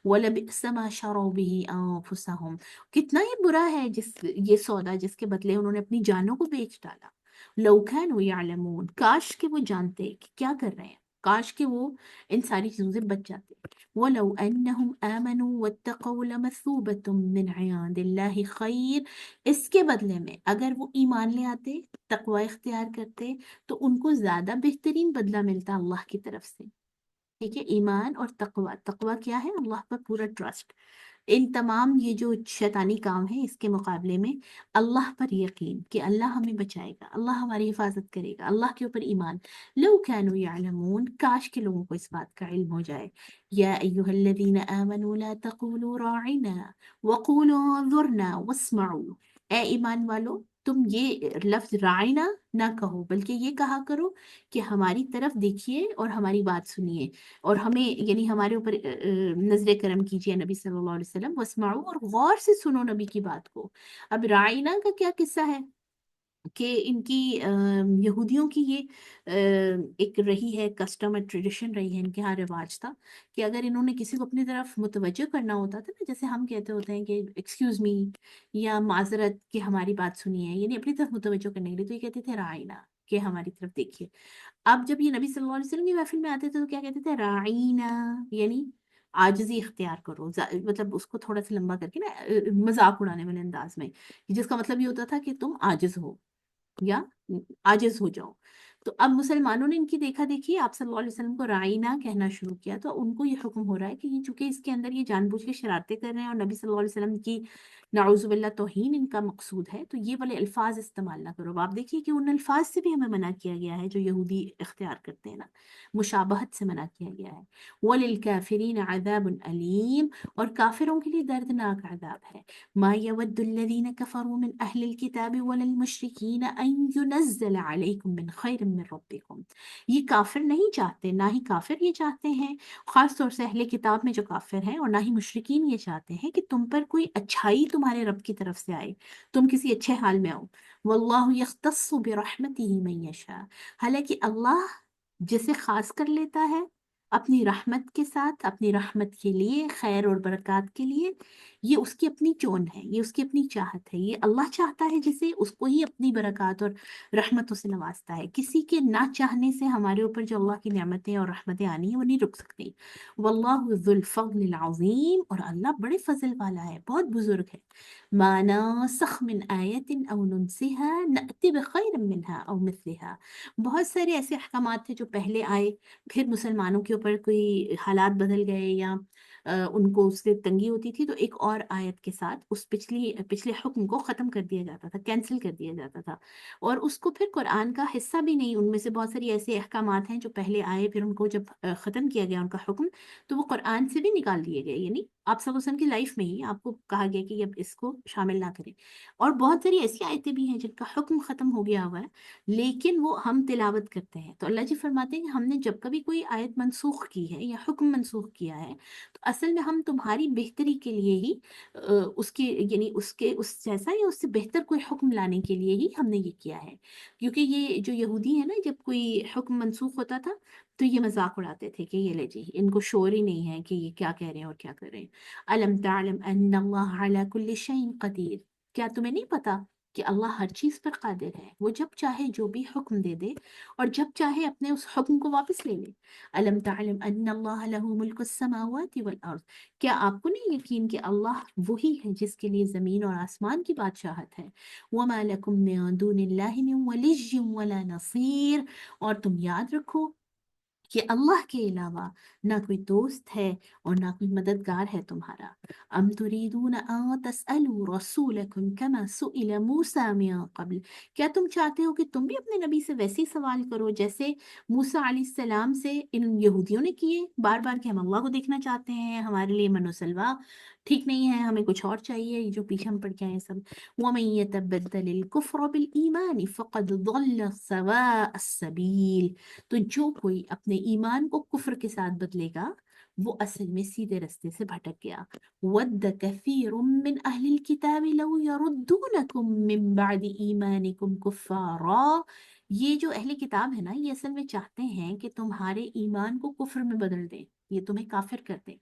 वलबिअस मा शरू बिही अनफुसहुम, कितना ही बुरा है जिस ये सौदा जिसके बदले उन्होंने अपनी जानों को बेच डाला। लौ कानू यअलमून, काश के वो जानते कि क्या कर रहे हैं, काश के वो इन सारी चीजों से बच जाते। वलौ अन्नहुम आमनू वत्तक़ौ लमसूबतुम मिन इंदिल्लाहि खैर, इसके बदले में अगर वो ईमान ले आते, तकवा इख्तियार करते, तो उनको ज्यादा बेहतरीन बदला मिलता अल्लाह की तरफ से। ठीक है, ईमान और तकवा, तकवा क्या है, अल्लाह पर पूरा ट्रस्ट। इन तमाम ये जो शैतानी काम है इसके मुकाबले में अल्लाह पर यकीन कि अल्लाह हमें बचाएगा, अल्लाह हमारी हिफाजत करेगा, अल्लाह के ऊपर ईमान। लो कानू यअलमून, काश के लोगों को इस बात का इल्म हो जाए। या अय्युहल्लज़ीना आमनू ला तक़ूलू राइना वक़ूलू अंज़ुरना वस्मऊ, ए ईमान वालो, तुम ये लफ्ज राइना ना कहो, बल्कि ये कहा करो कि हमारी तरफ देखिए और हमारी बात सुनिए, और हमें यानी हमारे ऊपर नजर करम कीजिए नबी सल्लल्लाहु अलैहि वसल्लम, वस्माऊ, और गौर से सुनो नबी की बात को। अब राइना का क्या किस्सा है कि इनकी यहूदियों की ये एक रही है कस्टम और ट्रेडिशन रही है, इनके यहाँ रिवाज था कि अगर इन्होंने किसी को अपनी तरफ मुतवज्जो करना होता था ना, जैसे हम कहते होते हैं कि एक्सक्यूज मी या माजरत कि हमारी बात सुनिए, यानी अपनी तरफ मुतवज्जो करने के लिए, तो ये कहते थे राइना, कि हमारी तरफ देखिए। अब जब ये नबी सल्लल्लाहु अलैहि वसल्लम की महफिल में आते थे तो क्या कहते थे, राइना, यानी आजिज़ी इख्तियार करो, मतलब उसको थोड़ा सा लंबा करके ना, मजाक उड़ाने वाले अंदाज में, जिसका मतलब ये होता था कि तुम आजिज हो। या आजिज हो जाओ। तो अब मुसलमानों ने इनकी देखा देखी आप सल्लल्लाहु अलैहि वसल्लम को राइना कहना शुरू किया, तो उनको ये हुक्म हो रहा है कि ये चूंकि इसके अंदर ये जानबूझ के शरारतें कर रहे हैं और नबी सल्लल्लाहु अलैहि वसल्लम की नाउजुबिल्ला तौहीन इनका मकसूद है, तो ये वाले अल्फाज इस्तेमाल ना करो। अब आप देखिए कि उन अल्फाज से भी हमें मना किया गया है जो यहूदी इख्तियार करते हैं ना, मुशाबहत से मना किया गया है। वलिल काफिरीन अज़ाबुन अलीम, और काफिरों के लिए दर्दनाक अज़ाब है। मा यवद्दुल्लज़ीन कफ़रू मिन अहलिल किताबि वलल मुशरिकीन अन युनज़्ज़ल अलैकुम मिन खैरिन मिन रब्बिकुम। ये काफिर नहीं चाहते, ना ही काफिर ये चाहते हैं, खास तौर से अहले किताब में जो काफिर हैं, और ना ही मुशरिकीन ये चाहते हैं कि तुम पर कोई अच्छाई तुम्हारे रब की तरफ से आए, तुम किसी अच्छे हाल में आओ। वल्लाहु यख्तस्सु बिरहमतिही मन यशा, हालांकि अल्लाह जिसे खास कर लेता है अपनी रहमत के साथ, अपनी रहमत के लिए, खैर और बरकत के लिए, ये उसकी अपनी चोन है, ये उसकी अपनी चाहत है। ये अल्लाह चाहता है जिसे, उसको ही अपनी बरकत और रहमतों से नवाजता है। किसी के ना चाहने से हमारे ऊपर जो अल्लाह की नेमतें और रहमतें आनी है वो नहीं रुक सकती। वल्लाहु ज़ुल फ़ज़्लिल अज़ीम, और अल्लाह बड़े फजल वाला है, बहुत बुजुर्ग है। मा नासख़ मिन आयतिन औ नुनसिहा नअति बिखैरिम मिनहा औ मिस्लिहा। बहुत सारे ऐसे अहकामात थे जो पहले आए, फिर मुसलमानों के ऊपर कोई हालात बदल गए या उनको उससे तंगी होती थी, तो एक और आयत के साथ उस पिछले हुक्म को ख़त्म कर दिया जाता था, कैंसिल कर दिया जाता था, और उसको फिर कुरान का हिस्सा भी नहीं। उनमें से बहुत सारी ऐसे अहकामात हैं जो पहले आए, फिर उनको जब ख़त्म किया गया उनका हुक्म, तो वो कुरान से भी निकाल दिए गए। यानी आप सब वसल्लम की लाइफ में ही आपको कहा गया कि अब इसको शामिल ना करें। और बहुत सारी ऐसी आयतें भी हैं जिनका हुक्म ख़त्म हो गया हुआ है, लेकिन वो हम तिलावत करते हैं। तो अल्लाह जी फरमाते हैं कि हमने जब कभी कोई आयत मनसूख की है या हुक्म मनसूख किया है, तो असल में हम तुम्हारी बेहतरी के लिए ही उसके, यानी उसके उस जैसा या उससे बेहतर कोई हुक्म लाने के लिए ही हमने ये किया है। क्योंकि ये जो यहूदी है ना, जब कोई हुक्म मनसूख होता था तो ये मजाक उड़ाते थे कि ये ले जी, इनको शोर ही नहीं है कि ये क्या कह रहे हैं और क्या कर रहे हैं। अलम तालम अन्नल्लाह अला कुल्लि शैइन कदीर, क्या तुम्हें नहीं पता कि अल्लाह हर चीज पर कादिर है। वो जब चाहे जो भी हुक्म दे दे और जब चाहे अपने उस हुक्म को वापस ले ले। अलम तालम अन्नल्लाह लहू मुल्कुस समावाति वल अर्द, क्या आपको नहीं यकीन कि अल्लाह वही है जिसके लिए जमीन और आसमान की बादशाहत है। वमा लकुम मिन दूनिल्लाहि मिन वलिय्यिन वला नसीर, और तुम याद रखो कि अल्लाह के अलावा ना कोई दोस्त है और ना कोई मददगार है तुम्हारा। अम तुरीदून अन तसअलू रसूलकुम कमा सुइल मूसा मिन क़ब्ल, क्या तुम चाहते हो कि तुम भी अपने नबी से वैसे ही सवाल करो जैसे मूसा अलैहिस्सलाम से इन यहूदियों ने किए बार बार, कि हम अल्लाह को देखना चाहते हैं, हमारे लिए मनोसलवा ठीक नहीं है, हमें कुछ और चाहिए, ये जो पीछे हम पड़ के आए हैं सब। वमन यतबद्दलिल कुफ्र बिल ईमान फ़क़द ضल सवाअ अस्सबील, तो जो कोई अपने ईमान को कुफ्र के साथ बदलेगा वो असल में सीधे रास्ते से भटक गया। वद्द कसीरुम मिन अहलिल किताबि लौ यरुद्दूनकुम मिन बादि ईमानिकुम कुफ्फारा, ये जो अहले किताब है ना, ये असल में चाहते हैं कि तुम्हारे ईमान को कुफ्र में बदल दें, ये तुम्हें काफिर कर दें।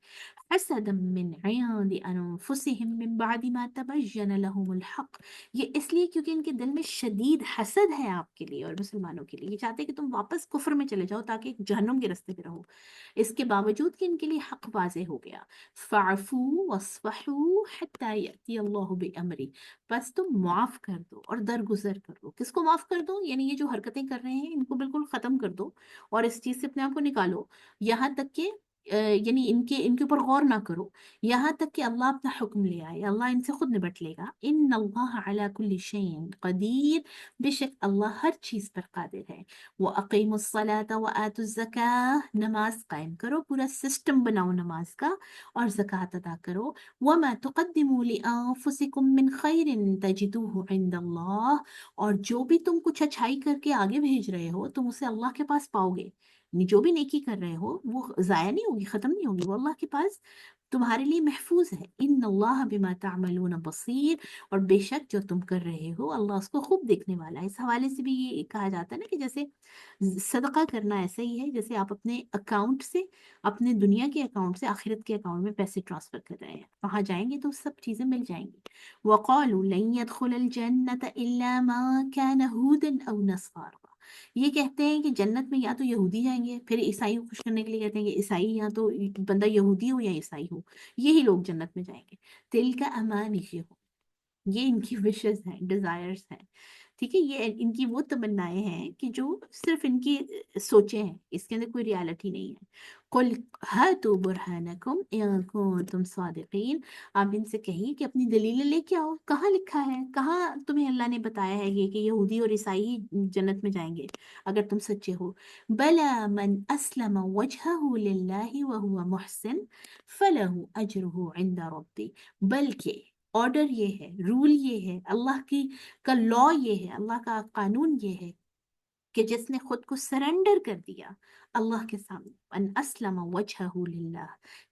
हसदम मिन इंदि अनफुसिहिम मिन बादि मा तबय्यन लहुमुल हक, ये इसलिए क्योंकि इनके दिल में शदीद हसद है आपके लिए और मुसलमानों के लिए। ये चाहते हैं कि तुम वापस कुफ्र में चले जाओ ताकि जहन्नुम के रास्ते पे रहो, इसके बावजूद कि इनके लिए हक वाज़े हो गया। फ़अफ़ू वस्फ़हू हत्ता यअती अल्लाहु बिअमरी, बस तुम माफ़ कर दो और दरगुजर कर दो। किसको माफ़ कर दो? यानी ये जो हरकतें कर रहे हैं इनको बिल्कुल ख़त्म कर दो और इस चीज़ से अपने आप को निकालो, यहाँ तक कि यानी इनके इनके ऊपर गौर ना करो, यहाँ तक कि अल्लाह अपना हुक्म ले आए, अल्लाह इनसे खुद निपट लेगा। इन्न अल्लाह अला कुल्लि शैइन कदीर, बेशक अल्लाह हर चीज़ पर कादिर है। वो अकीमुस्सलाता व आतुज़्ज़काह, नमाज कायम करो, पूरा सिस्टम बनाओ नमाज का, और ज़कात अदा करो। वमा तुक़द्दिमू लिअन्फुसिकुम मिन खैरिन तजिदूहु इंदल्लाह, और जो भी तुम कुछ अच्छाई करके आगे भेज रहे हो तुम उसे अल्लाह के पास पाओगे। जो भी नेकी कर रहे हो वो जाया नहीं होगी, खत्म नहीं होगी, वो अल्लाह के पास तुम्हारे लिए महफूज है। इन अल्लाह बिमा तामलून बसीर, और बेशक जो तुम कर रहे हो अल्लाह उसको खूब देखने वाला है। इस हवाले से भी ये कहा जाता है ना कि जैसे सदका करना ऐसा ही है जैसे आप अपने अकाउंट से, अपने दुनिया के अकाउंट से आखिरत के अकाउंट में पैसे ट्रांसफर कर रहे हैं, वहां जाएंगे तो सब चीजें मिल जाएंगी। वक़ालू लन यदखुलल जन्नत इल्ला मा कान हुदन औ नसरा, ये कहते हैं कि जन्नत में या तो यहूदी जाएंगे, फिर ईसाई को खुश करने के लिए कहते हैं कि ईसाई या तो बंदा यहूदी हो या ईसाई हो, यही लोग जन्नत में जाएंगे। तिल का अमानिह, ये इनकी विशेस हैं, डिजायर्स हैं। ٹھیک ہے، یہ ان کی وہ تمنائیں ہیں کہ جو صرف ان کی سوچیں ہیں، اس کے اندر کوئی ریالٹی نہیں ہے۔ قل ہاتوا برہانکم ان کنتم صادقین، آپ ان سے کہیے کہ اپنی دلیلیں لے کے آؤ، کہاں لکھا ہے، کہاں تمہیں اللہ نے بتایا ہے یہ کہ یہودی اور عیسائی ہی جنت میں جائیں گے اگر تم سچے ہو؟ بلا من اسلم وجهه للہ وهو محسن فلہ اجرہ عند ربی، بلکہ آرڈر یہ ہے، رول یہ ہے، اللہ کی کا لا یہ ہے، اللہ کا قانون یہ ہے کہ جس نے خود کو سرنڈر کر دیا اللہ کے سامنے، ان اسلم وجہہ للہ،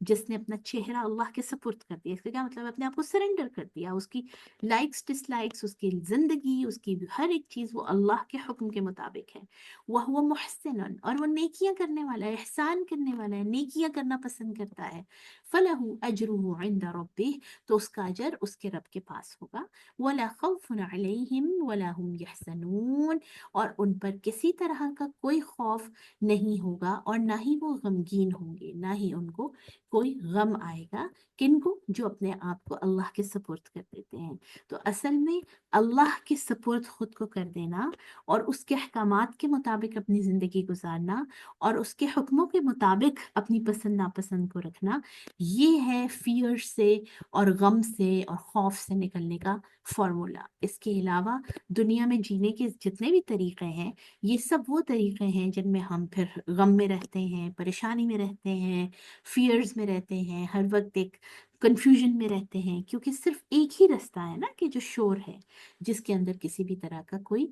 جس نے اپنا چہرہ اللہ کے سپرد کر دیا، اس کا کیا مطلب ہے؟ اپنے آپ کو سرنڈر کر دیا، اس کی لائکس ڈس لائکس، اس کی زندگی، اس کی ہر ایک چیز وہ اللہ کے حکم کے مطابق ہے۔ وہ محسن، اور وہ نیکیاں کرنے والا ہے، احسان کرنے والا ہے، نیکیاں کرنا پسند کرتا ہے، فلہ اجرہ عند ربہ، تو اس کا اجر اس کے رب کے پاس ہوگا۔ ولا خوف علیہم ولا هم یحزنون، اور ان پر کسی طرح کا کوئی خوف نہیں ہوگا اور نہ ہی وہ غمگین ہوں گے، نہ ہی ان کو کوئی غم آئے گا۔ کن کو؟ جو اپنے آپ کو اللہ کے سپرد کر دیتے ہیں۔ تو اصل میں اللہ کے سپرد خود کو کر دینا اور اس کے احکامات کے مطابق اپنی زندگی گزارنا اور اس کے حکموں کے مطابق اپنی پسند ناپسند کو رکھنا، یہ ہے فیئر سے اور غم سے اور خوف سے نکلنے کا فارمولا۔ اس کے علاوہ دنیا میں جینے کے جتنے بھی طریقے ہیں، یہ سب وہ طریقے ہیں جن میں ہم پھر غم میں رہتے ہیں، پریشانی میں رہتے ہیں، فیئرز میں رہتے ہیں، ہر وقت ایک کنفیوژن میں رہتے ہیں، کیونکہ صرف ایک ہی رستہ ہے نا کہ جو شور ہے، جس کے اندر کسی بھی طرح کا کوئی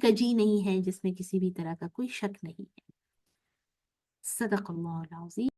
کجی نہیں ہے، جس میں کسی بھی طرح کا کوئی شک نہیں ہے۔ صدق اللہ العظیم۔